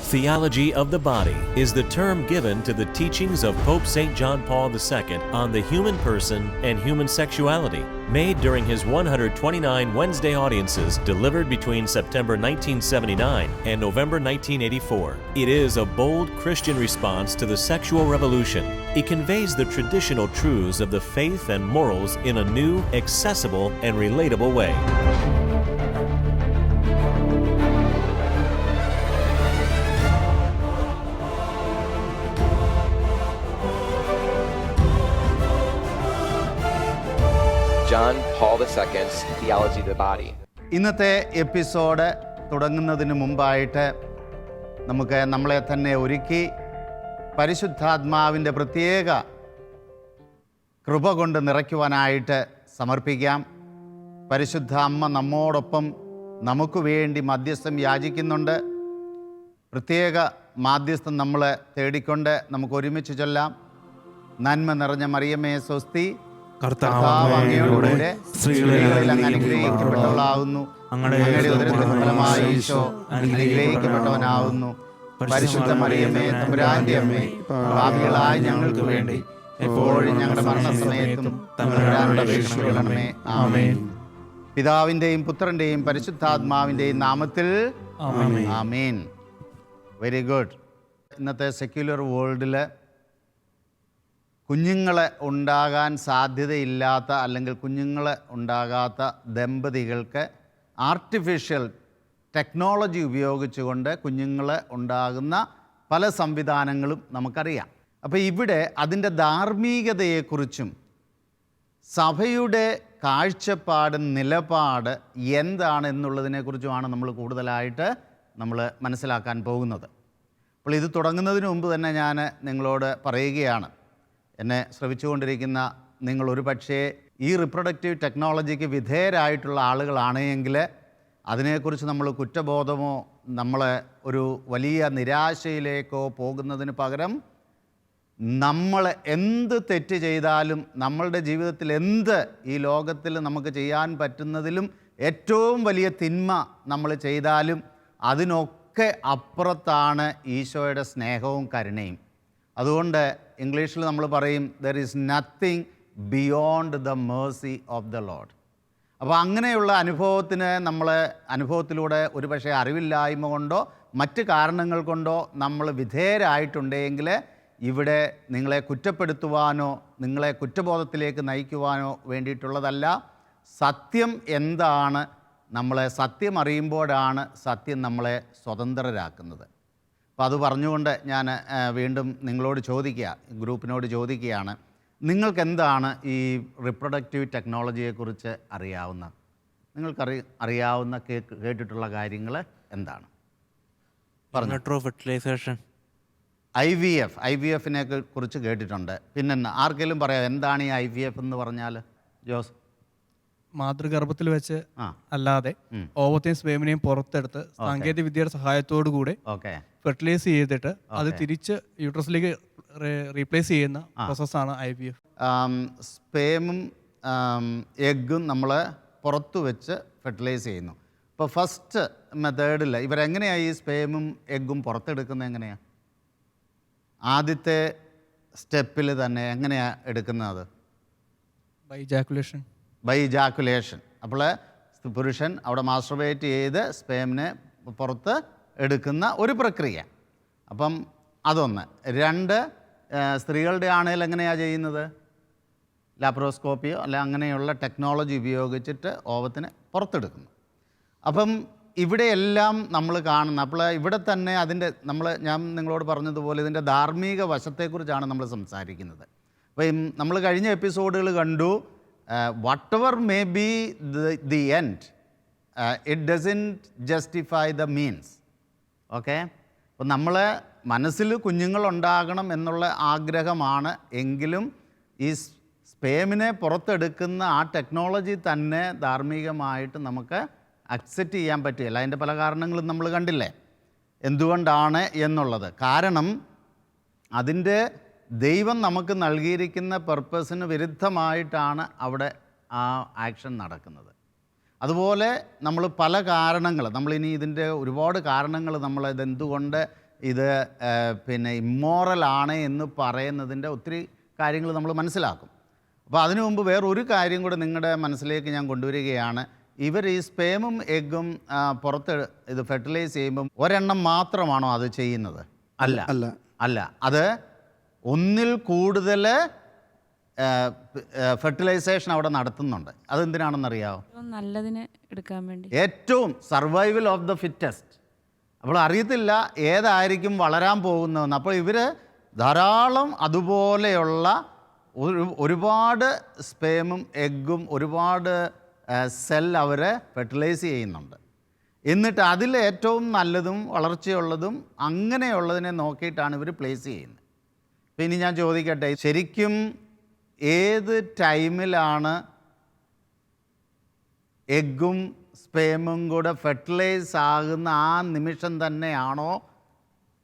Theology of the body is the term given to the teachings of Pope St. John Paul II on the human person and human sexuality, made during his 129 Wednesday audiences delivered between September 1979 and November 1984. It is a bold Christian response to the sexual revolution. It conveys the traditional truths of the faith and morals in a new, accessible, and relatable way. John Paul II's Theology of the Body. ഇന്നത്തെ episode തുടങ്ങുന്നതിന് മുമ്പായിട്ട് നമുക്ക് നമ്മളെ തന്നെ ഒരുക്കി പരിശുദ്ധാത്മാവിൻ്റെ പ്രത്യേക കൃപ കൊണ്ട് നിറയ്ക്കുവാനായിട്ട് സമർപ്പിക്കാം. പരിശുദ്ധ അമ്മ നമ്മോടൊപ്പം നമുക്ക് വേണ്ടി മധ്യസ്ഥം യാചിക്കുന്നുണ്ട്. പ്രത്യേക മാധ്യസ്ഥം നമ്മളെ തേടിക്കൊണ്ട് നമുക്ക് ഒരുമിച്ച് ചൊല്ലാം. നന്മ നിറഞ്ഞ മറിയമേ സ്വസ്തി, കർത്താവ് അങ്ങയോടുകൂടെ സ്ത്രീകളിൽ അങ്ങ് അനുഗ്രഹിക്കപ്പെട്ടവളാകുന്നു. അങ്ങയുടെ ഉദരത്തിൻ ഫലമായി ഈശോ അനുഗ്രഹിക്കപ്പെട്ടവനാകുന്നു. പരിശുദ്ധ മറിയമേ തമ്പുരാന്റെ അമ്മേ, പാപികളായ ഞങ്ങൾക്ക് വേണ്ടി എപ്പോഴും ഞങ്ങളുടെ മരണസമയത്തും തമ്പുരാനോട് അപേക്ഷിക്കണമേ. ആമേൻ. പിതാവിൻ്റെയും പുത്രൻ്റെയും പരിശുദ്ധാത്മാവിൻ്റെയും നാമത്തിൽ ആമേൻ. Very good. ഇന്നത്തെ സെക്യുലർ വേൾഡിൽ കുഞ്ഞുങ്ങളെ ഉണ്ടാകാൻ സാധ്യതയില്ലാത്ത അല്ലെങ്കിൽ കുഞ്ഞുങ്ങളെ ഉണ്ടാകാത്ത ദമ്പതികൾക്ക് ആർട്ടിഫിഷ്യൽ ടെക്നോളജി ഉപയോഗിച്ചുകൊണ്ട് കുഞ്ഞുങ്ങളെ ഉണ്ടാകുന്ന പല സംവിധാനങ്ങളും നമുക്കറിയാം. അപ്പോൾ ഇവിടെ അതിൻ്റെ ധാർമ്മികതയെക്കുറിച്ചും സഭയുടെ കാഴ്ചപ്പാട്, നിലപാട് എന്താണ് എന്നുള്ളതിനെക്കുറിച്ചുമാണ് നമ്മൾ കൂടുതലായിട്ട് മനസ്സിലാക്കാൻ പോകുന്നത്. അപ്പോൾ ഇത് തുടങ്ങുന്നതിന് മുമ്പ് തന്നെ ഞാൻ നിങ്ങളോട് പറയുകയാണ്, എന്നെ ശ്രവിച്ചുകൊണ്ടിരിക്കുന്ന നിങ്ങൾ ഒരു പക്ഷേ ഈ റിപ്രൊഡക്റ്റീവ് ടെക്നോളജിക്ക് വിധേയരായിട്ടുള്ള ആളുകളാണെങ്കിൽ അതിനെക്കുറിച്ച് നമ്മൾ കുറ്റബോധമോ നമ്മൾ ഒരു വലിയ നിരാശയിലേക്കോ പോകുന്നതിന് പകരം നമ്മൾ എന്ത് തെറ്റ് ചെയ്താലും, നമ്മളുടെ ജീവിതത്തിൽ എന്ത് ഈ ലോകത്തിൽ നമുക്ക് ചെയ്യാൻ പറ്റുന്നതിലും ഏറ്റവും വലിയ തിന്മ നമ്മൾ ചെയ്താലും അതിനൊക്കെ അപ്പുറത്താണ് ഈശോയുടെ സ്നേഹവും കരുണയും. അതുകൊണ്ട് ഇംഗ്ലീഷിൽ നമ്മൾ പറയും there is nothing beyond the Mercy of the Lord. അപ്പോൾ അങ്ങനെയുള്ള അനുഭവത്തിലൂടെ ഒരുപക്ഷെ അറിവില്ലായ്മ കൊണ്ടോ മറ്റ് കാരണങ്ങൾ കൊണ്ടോ നമ്മൾ വിധേയരായിട്ടുണ്ടെങ്കിൽ ഇവിടെ നിങ്ങളെ കുറ്റപ്പെടുത്തുവാനോ നിങ്ങളെ കുറ്റബോധത്തിലേക്ക് നയിക്കുവാനോ വേണ്ടിയിട്ടുള്ളതല്ല. സത്യം എന്താണ്, സത്യം അറിയുമ്പോഴാണ് സത്യം നമ്മളെ സ്വതന്ത്രരാക്കുന്നത്. അപ്പോൾ അത് പറഞ്ഞുകൊണ്ട് ഞാൻ വീണ്ടും നിങ്ങളോട് ഗ്രൂപ്പിനോട് ചോദിക്കുകയാണ്, നിങ്ങൾക്ക് എന്താണ് ഈ റിപ്രൊഡക്റ്റീവ് ടെക്നോളജിയെക്കുറിച്ച് അറിയാവുന്ന കേട്ടിട്ടുള്ള കാര്യങ്ങൾ എന്താണ്? ഫെർട്ടിലൈസേഷൻ, IVF-നെ കുറിച്ച് കേട്ടിട്ടുണ്ട്. പിന്നെ ആർക്കെങ്കിലും പറയാം എന്താണ് ഈ IVF എന്ന് പറഞ്ഞാൽ? ജോസ്. മാതൃഗർഭത്തിൽ വെച്ച് അല്ലാതെ ഓവത്തെയും സ്പേമിനെയും പുറത്തെടുത്ത് സാങ്കേതിക വിദ്യയുടെ സഹായത്തോടു കൂടെ ഫെർട്ടിലൈസ് ചെയ്തിട്ട് അത് തിരിച്ച് യൂട്രസിലേക്ക് റീപ്ലേസ് ചെയ്യുന്ന പ്രോസസ്സാണ് IVF. സ്പേമും എഗ്ഗും നമ്മൾ പുറത്തു വെച്ച് ഫെർട്ടിലൈസ് ചെയ്യുന്നു. ഇപ്പോൾ ഫസ്റ്റ് മെത്തേഡിൽ ഇവരെങ്ങനെയാണ് ഈ സ്പേമും എഗ്ഗും പുറത്തെടുക്കുന്നത്? എങ്ങനെയാണ് ആദ്യത്തെ സ്റ്റെപ്പിൽ തന്നെ എങ്ങനെയാണ് എടുക്കുന്നത്? By ejaculation. അപ്പോൾ പുരുഷൻ അവിടെ മാസ്റ്റർബേറ്റ് ചെയ്ത് സ്പേമിനെ പുറത്ത് എടുക്കുന്ന ഒരു പ്രക്രിയ. അപ്പം അതൊന്ന്. രണ്ട്, സ്ത്രീകളുടെ ആണെങ്കിൽ എങ്ങനെയാണ് ചെയ്യുന്നത്? ലാപ്രോസ്കോപ്പിയോ അല്ല അങ്ങനെയുള്ള ടെക്നോളജി ഉപയോഗിച്ചിട്ട് ഓവത്തിന് പുറത്തെടുക്കുന്നു. അപ്പം ഇവിടെയെല്ലാം നമ്മൾ കാണുന്ന, അപ്പോൾ ഇവിടെ തന്നെ ഞാൻ നിങ്ങളോട് പറഞ്ഞതുപോലെ ഇതിൻ്റെ ധാർമ്മിക വശത്തെക്കുറിച്ചാണ് നമ്മൾ സംസാരിക്കുന്നത്. അപ്പം നമ്മൾ കഴിഞ്ഞ എപ്പിസോഡുകൾ കണ്ടു, whatever may be the end, it doesn't justify the means. Okay. അപ്പോൾ നമ്മളെ മനസ്സിൽ കുഞ്ഞുങ്ങളുണ്ടാകണം എന്നുള്ള ആഗ്രഹമാണ് എങ്കിലും ഈ സ്പേമിനെ പുറത്തെടുക്കുന്ന ആ ടെക്നോളജി തന്നെ ധാർമ്മികമായിട്ട് നമുക്ക് അക്സെപ്റ്റ് ചെയ്യാൻ പറ്റില്ല. അതിൻ്റെ പല കാരണങ്ങളും നമ്മൾ കണ്ടില്ലേ എന്തുകൊണ്ടാണ് എന്നുള്ളത്. കാരണം അതിൻ്റെ ദൈവം നമുക്ക് നൽകിയിരിക്കുന്ന പർപ്പസിന് വിരുദ്ധമായിട്ടാണ് അവിടെ ആ ആക്ഷൻ നടക്കുന്നത്. അതുപോലെ നമ്മൾ പല കാരണങ്ങൾ, നമ്മളിനി ഇതിൻ്റെ ഒരുപാട് കാരണങ്ങൾ ഇതെന്തുകൊണ്ട് ഇത് പിന്നെ ഇമ്മോറലാണ് എന്ന് പറയുന്നതിൻ്റെ ഒത്തിരി കാര്യങ്ങൾ നമ്മൾ മനസ്സിലാക്കും. അപ്പോൾ അതിനു മുമ്പ് വേറൊരു കാര്യം കൂടെ നിങ്ങളുടെ മനസ്സിലേക്ക് ഞാൻ കൊണ്ടുവരികയാണ്. ഇവർ ഈ സ്പേമും എഗ്ഗും പുറത്ത് ഇത് ഫെർട്ടിലൈസ് ചെയ്യുമ്പം ഒരെണ്ണം മാത്രമാണോ അത് ചെയ്യുന്നത്? അല്ല അല്ല അല്ല, അത് ഒന്നിൽ കൂടുതൽ ഫെർട്ടിലൈസേഷൻ അവിടെ നടത്തുന്നുണ്ട്. അതെന്തിനാണെന്നറിയാമോ? നല്ലതിന് എടുക്കാൻ വേണ്ടി. ഏറ്റവും സർവൈവൽ ഓഫ് ദ ഫിറ്റസ്റ്റ്. അപ്പോൾ അറിയത്തില്ല ഏതായിരിക്കും വളരാൻ പോകുന്നതെന്ന്. അപ്പോൾ ഇവർ ധാരാളം അതുപോലെയുള്ള ഒരുപാട് സ്പേമും എഗ്ഗും ഒരുപാട് സെൽ അവർ ഫെർട്ടിലൈസ് ചെയ്യുന്നുണ്ട്. എന്നിട്ട് അതിൽ ഏറ്റവും നല്ലതും വളർച്ചയുള്ളതും അങ്ങനെയുള്ളതിനെ നോക്കിയിട്ടാണ് ഇവർ പ്ലേസ് ചെയ്യുന്നത്. അപ്പോൾ ഇനി ഞാൻ ചോദിക്കട്ടെ, ശരിക്കും ഏത് ടൈമിലാണ് എഗ്ഗും സ്പേമും കൂടെ ഫെർട്ടിലൈസ് ആകുന്ന ആ നിമിഷം തന്നെയാണോ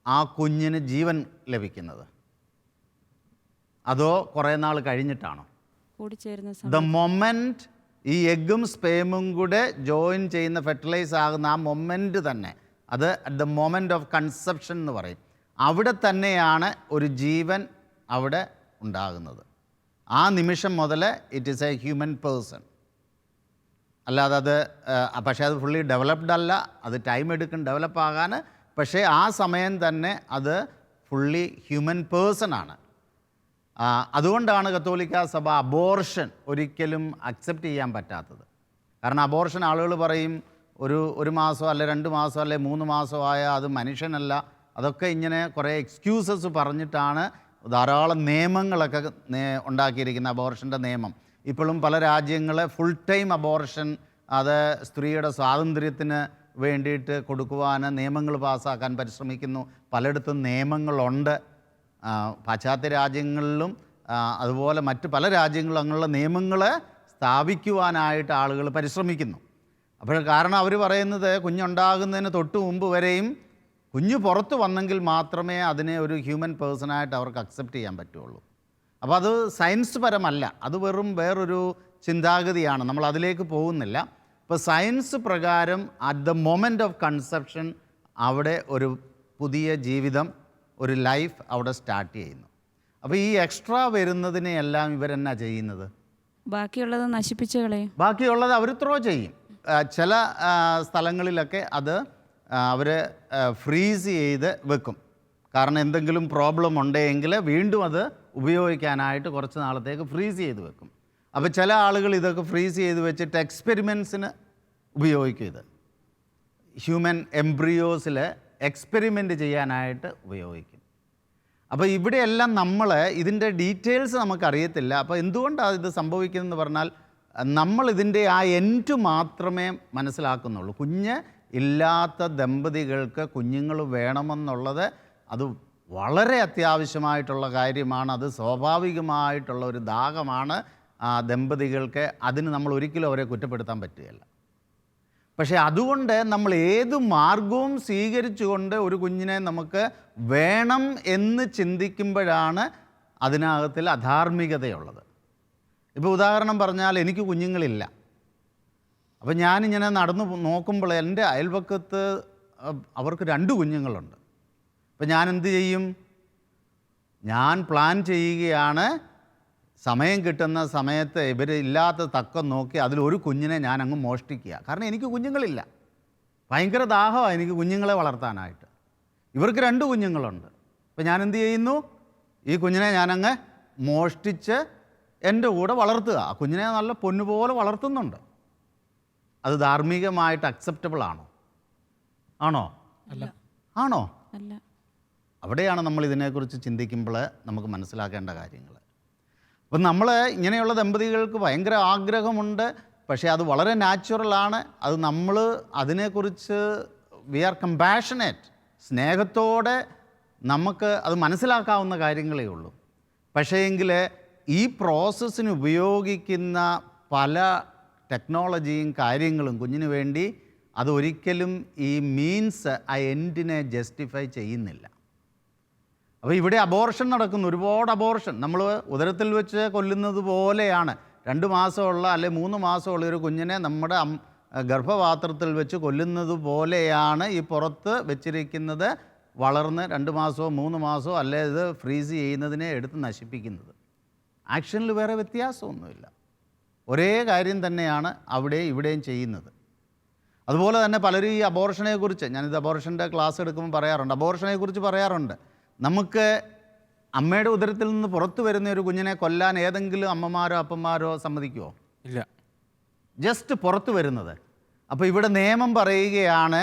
ആ കുഞ്ഞിന് ജീവൻ ലഭിക്കുന്നത്, അതോ കുറേ നാൾ കഴിഞ്ഞിട്ടാണോ? കൂടിച്ചേരുന്ന ദ മൊമെൻറ്റ് ഈ എഗ്ഗും സ്പേമും കൂടെ ജോയിൻ ചെയ്യുന്ന ഫെർട്ടിലൈസ് ആകുന്ന ആ മൊമെൻറ്റ് തന്നെ, അത് at the moment of conception എന്ന് പറയും. അവിടെ തന്നെയാണ് ഒരു ജീവൻ അവിടെ ഉണ്ടാകുന്നത്. ആ നിമിഷം മുതൽ it is A human person. അല്ലാതെ അത് പക്ഷേ അത് ഫുള്ളി ഡെവലപ്ഡ് അല്ല, അത് ടൈം എടുക്കും ഡെവലപ്പ് ആകാൻ. പക്ഷേ ആ സമയം തന്നെ അത് ഫുള്ളി ഹ്യൂമൻ പേഴ്സൺ ആണ്. അതുകൊണ്ടാണ് കത്തോലിക്ക സഭ അബോർഷൻ ഒരിക്കലും അക്സെപ്റ്റ് ചെയ്യാൻ പറ്റാത്തത്. കാരണം അബോർഷൻ ആളുകൾ പറയും ഒരു മാസമോ അല്ലെ 2 മാസമോ അല്ലെ 3 മാസമോ ആയ അത് മനുഷ്യനല്ല. അതൊക്കെ ഇങ്ങനെ കുറേ എക്സ്ക്യൂസസ് പറഞ്ഞിട്ടാണ് ധാരാളം നിയമങ്ങളൊക്കെ ഉണ്ടാക്കിയിരിക്കുന്ന അബോർഷൻ്റെ നിയമം. ഇപ്പോഴും പല രാജ്യങ്ങൾ ഫുൾ ടൈം അബോർഷൻ അത് സ്ത്രീയുടെ സ്വാതന്ത്ര്യത്തിന് വേണ്ടിയിട്ട് കൊടുക്കുവാൻ നിയമങ്ങൾ പാസ്സാക്കാൻ പരിശ്രമിക്കുന്നു. പലയിടത്തും നിയമങ്ങളുണ്ട്. പാശ്ചാത്യ രാജ്യങ്ങളിലും അതുപോലെ മറ്റ് പല രാജ്യങ്ങളിലും അങ്ങനെയുള്ള നിയമങ്ങൾ സ്ഥാപിക്കുവാനായിട്ട് ആളുകൾ പരിശ്രമിക്കുന്നു. അപ്പോൾ കാരണം അവർ പറയുന്നത് കുഞ്ഞുണ്ടാകുന്നതിന് തൊട്ട് മുമ്പ് വരെയും കുഞ്ഞ് പുറത്ത് വന്നെങ്കിൽ മാത്രമേ അതിനെ ഒരു ഹ്യൂമൻ പേഴ്സണായിട്ട് അവർക്ക് അക്സെപ്റ്റ് ചെയ്യാൻ പറ്റുള്ളൂ. അപ്പോൾ അത് സയൻസ് പരമല്ല, അത് വെറും വേറൊരു ചിന്താഗതിയാണ്. നമ്മൾ അതിലേക്ക് പോകുന്നില്ല. ഇപ്പോൾ സയൻസ് പ്രകാരം at the moment of conception അവിടെ ഒരു പുതിയ ജീവിതം, ഒരു ലൈഫ് അവിടെ സ്റ്റാർട്ട് ചെയ്യുന്നു. അപ്പോൾ ഈ എക്സ്ട്രാ വരുന്നതിനെയെല്ലാം ഇവരെന്നാ ചെയ്യുന്നത്? ബാക്കിയുള്ളത് നശിപ്പിച്ച് കളയും. ബാക്കിയുള്ളത് അവർ ത്രോ ചെയ്യും. ചില സ്ഥലങ്ങളിലൊക്കെ അത് അവർ ഫ്രീസ് ചെയ്ത് വെക്കും. കാരണം എന്തെങ്കിലും പ്രോബ്ലം ഉണ്ടെങ്കിൽ വീണ്ടും അത് ഉപയോഗിക്കാനായിട്ട് കുറച്ച് നാളത്തേക്ക് ഫ്രീസ് ചെയ്ത് വെക്കും. അപ്പോൾ ചില ആളുകൾ ഇതൊക്കെ ഫ്രീസ് ചെയ്ത് വെച്ചിട്ട് എക്സ്പെരിമെൻറ്റ്സിന് ഉപയോഗിക്കും. ഇത് ഹ്യൂമൻ എംബ്രിയോസിൽ എക്സ്പെരിമെൻ്റ് ചെയ്യാനായിട്ട് ഉപയോഗിക്കും. അപ്പോൾ ഇവിടെയെല്ലാം നമ്മൾ ഇതിൻ്റെ ഡീറ്റെയിൽസ് നമുക്കറിയത്തില്ല. അപ്പോൾ എന്തുകൊണ്ടാണ് ഇത് സംഭവിക്കുന്നതെന്ന് പറഞ്ഞാൽ നമ്മൾ ഇതിൻ്റെ ആ എൻഡ് മാത്രമേ മനസ്സിലാക്കുന്നുള്ളൂ. കുഞ്ഞ് ഇല്ലാത്ത ദമ്പതികൾക്ക് കുഞ്ഞുങ്ങൾ വേണമെന്നുള്ളത് അത് വളരെ അത്യാവശ്യമായിട്ടുള്ള കാര്യമാണ്. അത് സ്വാഭാവികമായിട്ടുള്ള ഒരു ദാഹമാണ് ആ ദമ്പതികൾക്ക്. അതിന് നമ്മൾ ഒരിക്കലും അവരെ കുറ്റപ്പെടുത്താൻ പറ്റുകയില്ല. പക്ഷേ അതുകൊണ്ട് നമ്മൾ ഏത് മാർഗവും സ്വീകരിച്ചുകൊണ്ട് ഒരു കുഞ്ഞിനെ നമുക്ക് വേണം എന്ന് ചിന്തിക്കുമ്പോഴാണ് അതിനകത്തിൽ അധാർമികതയുള്ളത്. ഇപ്പോൾ ഉദാഹരണം പറഞ്ഞാൽ, എനിക്ക് കുഞ്ഞുങ്ങളില്ല. അപ്പോൾ ഞാനിങ്ങനെ നടന്നു നോക്കുമ്പോൾ എൻ്റെ അയൽപക്കത്ത് അവർക്ക് 2 കുഞ്ഞുങ്ങളുണ്ട്. അപ്പോൾ ഞാൻ എന്ത് ചെയ്യും? ഞാൻ പ്ലാൻ ചെയ്യുകയാണ്, സമയം കിട്ടുന്ന സമയത്ത് ഇവരില്ലാത്ത തക്കം നോക്കി അതിലൊരു കുഞ്ഞിനെ ഞാൻ അങ്ങ് മോഷ്ടിക്കുക. കാരണം എനിക്ക് കുഞ്ഞുങ്ങളില്ല, ഭയങ്കര ദാഹമാണ് എനിക്ക് കുഞ്ഞുങ്ങളെ വളർത്താനായിട്ട്. ഇവർക്ക് 2 കുഞ്ഞുങ്ങളുണ്ട്. അപ്പോൾ ഞാൻ എന്ത് ചെയ്യുന്നു? ഈ കുഞ്ഞിനെ ഞാനങ്ങ് മോഷ്ടിച്ച് എൻ്റെ കൂടെ വളർത്തുക. ആ കുഞ്ഞിനെ നല്ല പൊന്നുപോലെ വളർത്തുന്നുണ്ട്. അത് ധാർമ്മികമായിട്ട് അക്സെപ്റ്റബിൾ ആണോ? ആണോ? അല്ല. ആണോ? അല്ല. അവിടെയാണ് നമ്മൾ ഇതിനെക്കുറിച്ച് ചിന്തിക്കുമ്പോൾ നമുക്ക് മനസ്സിലാക്കേണ്ട കാര്യങ്ങൾ. അപ്പം നമ്മൾ ഇങ്ങനെയുള്ള ദമ്പതികൾക്ക് ഭയങ്കര ആഗ്രഹമുണ്ട്. പക്ഷേ അത് വളരെ നാച്ചുറലാണ്. അത് നമ്മൾ അതിനെക്കുറിച്ച് വി ആർ കമ്പാഷനേറ്റ്, സ്നേഹത്തോടെ നമുക്ക് അത് മനസ്സിലാക്കാവുന്ന കാര്യങ്ങളേ ഉള്ളൂ. പക്ഷേ എങ്കിൽ ഈ പ്രോസസ്സിന് ഉപയോഗിക്കുന്ന പല ടെക്നോളജിയും കാര്യങ്ങളും കുഞ്ഞിന് വേണ്ടി അതൊരിക്കലും ഈ മീൻസ് ആ എൻഡിനെ ജസ്റ്റിഫൈ ചെയ്യുന്നില്ല. അപ്പോൾ ഇവിടെ അബോർഷൻ നടക്കുന്നു, ഒരുപാട് അബോർഷൻ. നമ്മൾ ഉദരത്തിൽ വെച്ച് കൊല്ലുന്നത് പോലെയാണ്. 2 മാസമുള്ള അല്ലെ 3 മാസമുള്ള ഒരു കുഞ്ഞിനെ നമ്മുടെ ഗർഭപാത്രത്തിൽ വെച്ച് കൊല്ലുന്നത് പോലെയാണ് ഈ പുറത്ത് വെച്ചിരിക്കുന്നത് വളർന്ന് 2 മാസമോ 3 മാസമോ അല്ലെ ഇത് ഫ്രീസ് ചെയ്യുന്നതിനെ എടുത്ത് നശിപ്പിക്കുന്നത്. ആക്ഷനിൽ വേറെ വ്യത്യാസമൊന്നുമില്ല. ഒരേ കാര്യം തന്നെയാണ് അവിടെയും ഇവിടെയും ചെയ്യുന്നത്. അതുപോലെ തന്നെ പലരും ഈ അബോർഷനെക്കുറിച്ച്, ഞാനിത് അബോർഷൻ്റെ ക്ലാസ് എടുക്കുമ്പോൾ പറയാറുണ്ട്, അബോർഷനെക്കുറിച്ച് പറയാറുണ്ട്. നമുക്ക് അമ്മയുടെ ഉദരത്തിൽ നിന്ന് പുറത്തു വരുന്ന ഒരു കുഞ്ഞിനെ കൊല്ലാൻ ഏതെങ്കിലും അമ്മമാരോ അപ്പന്മാരോ സമ്മതിക്കുമോ? ഇല്ല. ജസ്റ്റ് പുറത്തു വരുന്നത്. അപ്പോൾ ഇവിടെ നിയമം പറയുകയാണ്,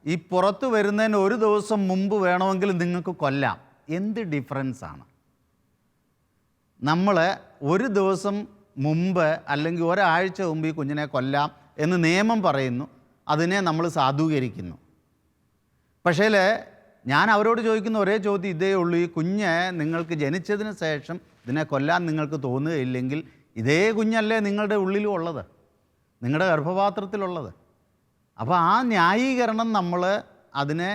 ഈ പുറത്തു വരുന്നതിന് 1 ദിവസം മുമ്പ് വേണമെങ്കിൽ നിങ്ങൾക്ക് കൊല്ലാം. എന്ത് ഡിഫറൻസാണ്? നമ്മൾ 1 ദിവസം മുമ്പ് അല്ലെങ്കിൽ ഒരാഴ്ച മുമ്പ് ഈ കുഞ്ഞിനെ കൊല്ലാം എന്ന് നിയമം പറയുന്നു, അതിനെ നമ്മൾ സാധൂകരിക്കുന്നു. പക്ഷേ ഞാൻ അവരോട് ചോദിക്കുന്ന ഒരേ ചോദ്യം ഇതേ ഉള്ളൂ, ഈ കുഞ്ഞ് നിങ്ങൾക്ക് ജനിച്ചതിന് ശേഷം ഇതിനെ കൊല്ലാൻ നിങ്ങൾക്ക് തോന്നുകയില്ലെങ്കിൽ ഇതേ കുഞ്ഞല്ലേ നിങ്ങളുടെ ഉള്ളിലും ഉള്ളത്, നിങ്ങളുടെ ഗർഭപാത്രത്തിലുള്ളത്? അപ്പോൾ ആ ന്യായീകരണം നമ്മൾ അതിനെ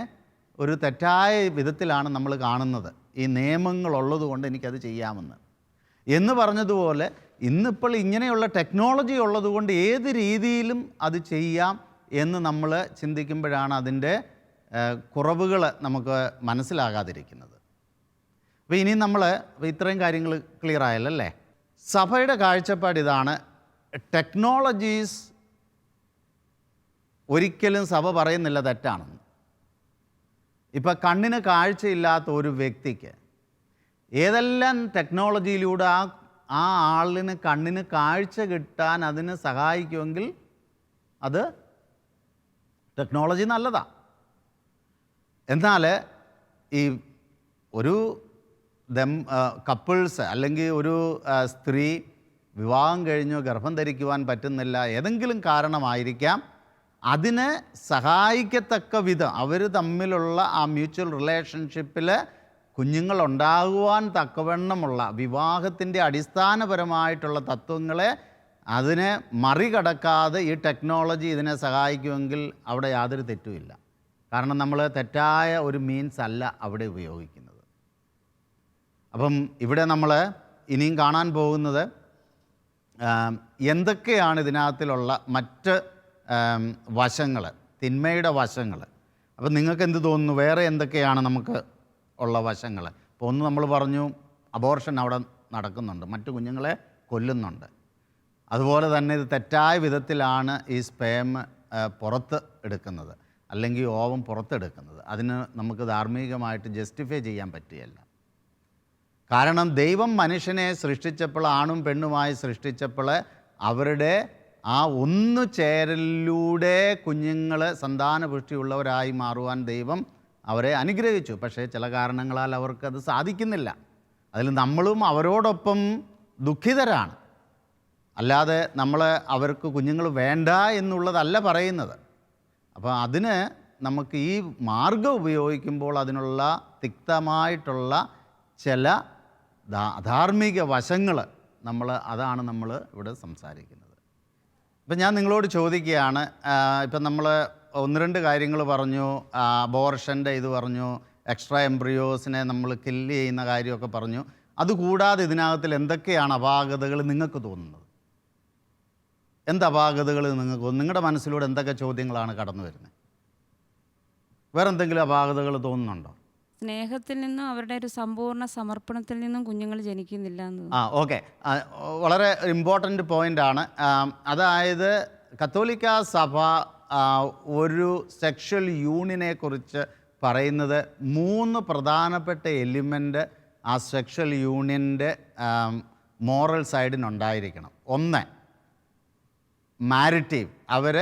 ഒരു തെറ്റായ വിധത്തിലാണ് നമ്മൾ കാണുന്നത്. ഈ നിയമങ്ങളുള്ളത് കൊണ്ട് എനിക്കത് ചെയ്യാമെന്ന് എന്ന് പറഞ്ഞതുപോലെ ഇന്നിപ്പോൾ ഇങ്ങനെയുള്ള ടെക്നോളജി ഉള്ളതുകൊണ്ട് ഏത് രീതിയിലും അത് ചെയ്യാം എന്ന് നമ്മൾ ചിന്തിക്കുമ്പോഴാണ് അതിൻ്റെ കുറവുകൾ നമുക്ക് മനസ്സിലാകാതിരിക്കുന്നത്. അപ്പോൾ ഇനി നമ്മൾ ഇത്രയും കാര്യങ്ങൾ ക്ലിയർ ആയല്ലേ? സഭയുടെ കാഴ്ചപ്പാട് ഇതാണ്, ടെക്നോളജീസ് ഒരിക്കലും സഭ പറയുന്നില്ല തെറ്റാണെന്ന്. ഇപ്പോൾ കണ്ണിന് കാഴ്ചയില്ലാത്ത ഒരു വ്യക്തിക്ക് ഏതെല്ലാം ടെക്നോളജിയിലൂടെ ആ ആളിന് കണ്ണിന് കാഴ്ച കിട്ടാൻ അതിന് സഹായിക്കുമെങ്കിൽ അത് ടെക്നോളജി നല്ലതാണ്. എന്നാൽ ഈ ഒരു കപ്പിൾസ് അല്ലെങ്കിൽ ഒരു സ്ത്രീ വിവാഹം കഴിഞ്ഞോ ഗർഭം ധരിക്കുവാൻ പറ്റുന്നില്ല, ഏതെങ്കിലും കാരണമായിരിക്കാം, അതിന് സഹായിക്കത്തക്ക വിധം അവർ തമ്മിലുള്ള ആ മ്യൂച്വൽ റിലേഷൻഷിപ്പിൽ കുഞ്ഞുങ്ങളുണ്ടാകുവാൻ തക്കവണ്ണമുള്ള വിവാഹത്തിൻ്റെ അടിസ്ഥാനപരമായിട്ടുള്ള തത്വങ്ങളെ അതിനെ മറികടക്കാതെ ഈ ടെക്നോളജി ഇതിനെ സഹായിക്കുമെങ്കിൽ അവിടെ യാതൊരു തെറ്റുമില്ല. കാരണം നമ്മൾ തെറ്റായ ഒരു മീൻസ് അല്ല അവിടെ ഉപയോഗിക്കുന്നത്. അപ്പം ഇവിടെ നമ്മൾ ഇനിയും കാണാൻ പോകുന്നത് എന്തൊക്കെയാണ് ഇതിനകത്തിലുള്ള മറ്റ് വശങ്ങൾ, തിന്മയുടെ വശങ്ങൾ. അപ്പം നിങ്ങൾക്ക് എന്ത് തോന്നുന്നു, വേറെ എന്തൊക്കെയാണ് നമുക്ക് ഉള്ള വശങ്ങൾ? ഇപ്പോൾ ഒന്ന് നമ്മൾ പറഞ്ഞു, അബോർഷൻ അവിടെ നടക്കുന്നുണ്ട്, മറ്റു കുഞ്ഞുങ്ങളെ കൊല്ലുന്നുണ്ട്. അതുപോലെ തന്നെ ഇത് തെറ്റായ വിധത്തിലാണ് ഈ സ്പേം പുറത്ത് എടുക്കുന്നത് അല്ലെങ്കിൽ ഓവം പുറത്തെടുക്കുന്നത്. അതിന് നമുക്ക് ധാർമ്മികമായിട്ട് ജസ്റ്റിഫൈ ചെയ്യാൻ പറ്റുകയില്ല. കാരണം ദൈവം മനുഷ്യനെ സൃഷ്ടിച്ചപ്പോൾ, ആണും പെണ്ണുമായി സൃഷ്ടിച്ചപ്പോൾ, അവരുടെ ആ ഒന്നു ചേരലിലൂടെ കുഞ്ഞുങ്ങൾ സന്താനപുഷ്ടിയുള്ളവരായി മാറുവാൻ ദൈവം അവരെ അനുഗ്രഹിച്ചു. പക്ഷേ ചില കാരണങ്ങളാൽ അവർക്കത് സാധിക്കുന്നില്ല. അതിൽ നമ്മളും അവരോടൊപ്പം ദുഃഖിതരാണ്. അല്ലാതെ നമ്മൾ അവർക്ക് കുഞ്ഞുങ്ങൾ വേണ്ട എന്നുള്ളതല്ല പറയുന്നത്. അപ്പോൾ അതിന് നമുക്ക് ഈ മാർഗം ഉപയോഗിക്കുമ്പോൾ അതിനുള്ള തിക്തമായിട്ടുള്ള ചില അധാർമിക വശങ്ങൾ അതാണ് നമ്മൾ ഇവിടെ സംസാരിക്കുന്നത്. ഇപ്പം ഞാൻ നിങ്ങളോട് ചോദിക്കുകയാണ്, ഇപ്പം നമ്മൾ 1-2 കാര്യങ്ങൾ പറഞ്ഞു, അബോർഷൻ്റെ ഇത് പറഞ്ഞു, എക്സ്ട്രാ എംബ്രിയോസിനെ നമ്മൾ കില്ല് ചെയ്യുന്ന കാര്യമൊക്കെ പറഞ്ഞു. അതുകൂടാതെ ഇതിനകത്തിൽ എന്തൊക്കെയാണ് അപാകതകൾ നിങ്ങൾക്ക് തോന്നുന്നത്? എന്ത് അപാകതകൾ നിങ്ങൾക്ക്, നിങ്ങളുടെ മനസ്സിലൂടെ എന്തൊക്കെ ചോദ്യങ്ങളാണ് കടന്നു വരുന്നത്? വേറെ എന്തെങ്കിലും അപാകതകൾ തോന്നുന്നുണ്ടോ? സ്നേഹത്തിൽ നിന്നും അവരുടെ ഒരു സമ്പൂർണ്ണ സമർപ്പണത്തിൽ നിന്നും കുഞ്ഞുങ്ങൾ ജനിക്കുന്നില്ല എന്ന്. ഓക്കെ, വളരെ ഇമ്പോർട്ടൻ്റ് പോയിൻ്റാണ്. അതായത് കത്തോലിക്ക സഭ ഒരു സെക്ഷൽ യൂണിയനെ കുറിച്ച് പറയുന്നത് 3 പ്രധാനപ്പെട്ട എലിമെൻ്റ് ആ സെക്ഷൽ യൂണിയൻ്റെ മോറൽ സൈഡിനുണ്ടായിരിക്കണം. ഒന്ന്, മാരിറ്റീവ്, അവർ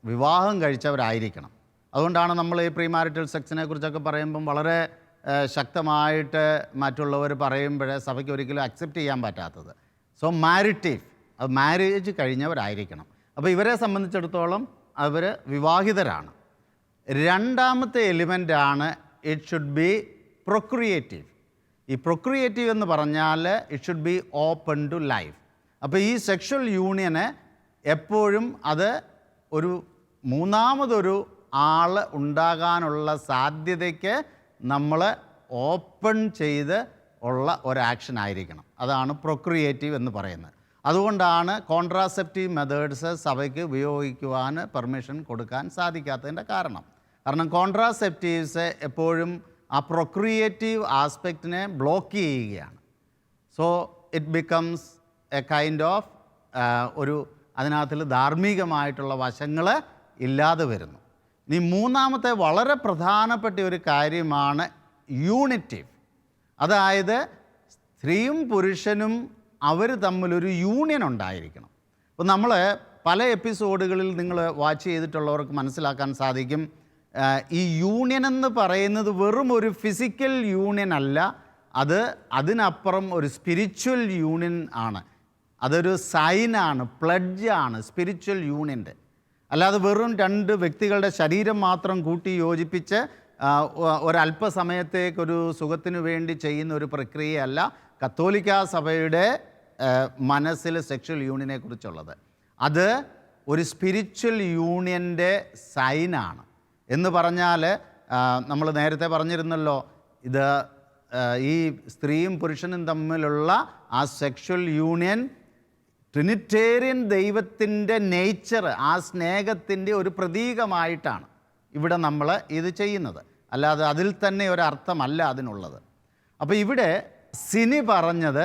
വിവാഹം കഴിച്ചവരായിരിക്കണം. അതുകൊണ്ടാണ് നമ്മൾ ഈ പ്രീ മാരിറ്റൽ സെക്സിനെ കുറിച്ചൊക്കെ പറയുമ്പം വളരെ ശക്തമായിട്ട് മറ്റുള്ളവർ പറയുമ്പോഴേ സഭയ്ക്ക് ഒരിക്കലും അക്സെപ്റ്റ് ചെയ്യാൻ പറ്റാത്തത്. സോ മാരിറ്റീവ്, അത് മാരേജ് കഴിഞ്ഞവരായിരിക്കണം. അപ്പോൾ ഇവരെ സംബന്ധിച്ചിടത്തോളം അവർ വിവാഹിതരാണ്. രണ്ടാമത്തെ എലിമെൻ്റാണ് ഇറ്റ് ഷുഡ് ബി പ്രൊക്രിയേറ്റീവ്. ഈ പ്രൊക്രിയേറ്റീവ് എന്ന് പറഞ്ഞാൽ it should be open to life. അപ്പോൾ ഈ സെക്ഷൽ യൂണിയന് എപ്പോഴും അത് ഒരു മൂന്നാമതൊരു ആൾ ഉണ്ടാകാനുള്ള സാധ്യതയ്ക്ക് നമ്മൾ ഓപ്പൺ ചെയ്ത് ഉള്ള ഒരാക്ഷൻ ആയിരിക്കണം. അതാണ് പ്രൊക്രിയേറ്റീവ് എന്ന് പറയുന്നത്. അതുകൊണ്ടാണ് കോൺട്രാസെപ്റ്റീവ് മെത്തേഡ്സ് സഭയ്ക്ക് ഉപയോഗിക്കുവാൻ പെർമിഷൻ കൊടുക്കാൻ സാധിക്കാത്തതിൻ്റെ കാരണം. കാരണം കോൺട്രാസെപ്റ്റീവ്സ് എപ്പോഴും ആ പ്രൊക്രിയേറ്റീവ് ആസ്പെക്റ്റിനെ ബ്ലോക്ക് ചെയ്യുകയാണ്. So it becomes A kind of ഒരു അതിനകത്തിൽ ധാർമ്മികമായിട്ടുള്ള വശങ്ങൾ ഇല്ലാതെ വരുന്നു. ഇനി മൂന്നാമത്തെ വളരെ പ്രധാനപ്പെട്ട ഒരു കാര്യമാണ് യൂണിറ്റീവ്. അതായത് സ്ത്രീയും പുരുഷനും അവർ തമ്മിലൊരു യൂണിയൻ ഉണ്ടായിരിക്കണം. അപ്പോൾ നമ്മൾ പല എപ്പിസോഡുകളിൽ നിങ്ങൾ വാച്ച് ചെയ്തിട്ടുള്ളവർക്ക് മനസ്സിലാക്കാൻ സാധിക്കും, ഈ യൂണിയൻ എന്ന് പറയുന്നത് വെറും ഒരു ഫിസിക്കൽ യൂണിയൻ അല്ല, അതിനപ്പുറം ഒരു സ്പിരിച്വൽ യൂണിയൻ ആണ്. അതൊരു സൈനാണ്, പ്ലഡ്ജാണ് സ്പിരിച്വൽ യൂണിയൻ്റെ. അല്ലാതെ വെറും രണ്ട് വ്യക്തികളുടെ ശരീരം മാത്രം കൂട്ടി യോജിപ്പിച്ച് ഒരല്പസമയത്തേക്കൊരു സുഖത്തിനു വേണ്ടി ചെയ്യുന്ന ഒരു പ്രക്രിയയല്ല കത്തോലിക്കാ സഭയുടെ മനസ്സിൽ സെക്ഷൽ യൂണിയനെ കുറിച്ചുള്ളത്. അത് ഒരു സ്പിരിച്വൽ യൂണിയൻ്റെ സൈനാണ്. എന്ന് പറഞ്ഞാൽ നമ്മൾ നേരത്തെ പറഞ്ഞിരുന്നല്ലോ, ഇത് ഈ സ്ത്രീയും പുരുഷനും തമ്മിലുള്ള ആ സെക്ഷൽ യൂണിയൻ ട്രിനിറ്റേറിയൻ ദൈവത്തിൻ്റെ നേച്ചർ, ആ സ്നേഹത്തിൻ്റെ ഒരു പ്രതീകമായിട്ടാണ് ഇവിടെ നമ്മൾ ഇത് ചെയ്യുന്നത്. അല്ലാതെ അതിൽ തന്നെ ഒരർത്ഥമല്ല അതിനുള്ളത്. അപ്പോൾ ഇവിടെ സിനി പറഞ്ഞത്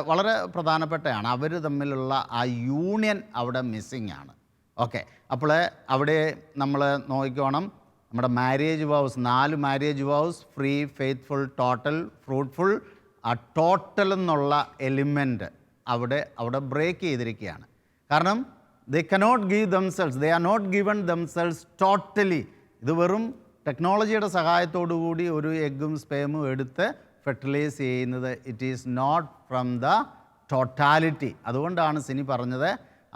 വളരെ പ്രധാനപ്പെട്ടതാണ്. അവർ തമ്മിലുള്ള ആ യൂണിയൻ അവിടെ മിസ്സിങ് ആണ്. ഓക്കെ, അപ്പോൾ അവിടെ നമ്മൾ നോക്കിക്കോണം, നമ്മുടെ marriage vows 4 marriage vows, free, faithful, total, fruitful. ആ ടോട്ടൽ എന്നുള്ള എലിമെൻറ്റ് അവിടെ ബ്രേക്ക് ചെയ്തിരിക്കുകയാണ്. കാരണം they cannot give themselves, they are not given themselves totally. ഇത് വെറും ടെക്നോളജിയുടെ സഹായത്തോടു കൂടി ഒരു എഗ്ഗും സ്പേമും എടുത്ത് ഫെർട്ടിലൈസ് ചെയ്യുന്നത്, it is not from the totality. അതുകൊണ്ടാണ് സിനി പറഞ്ഞത്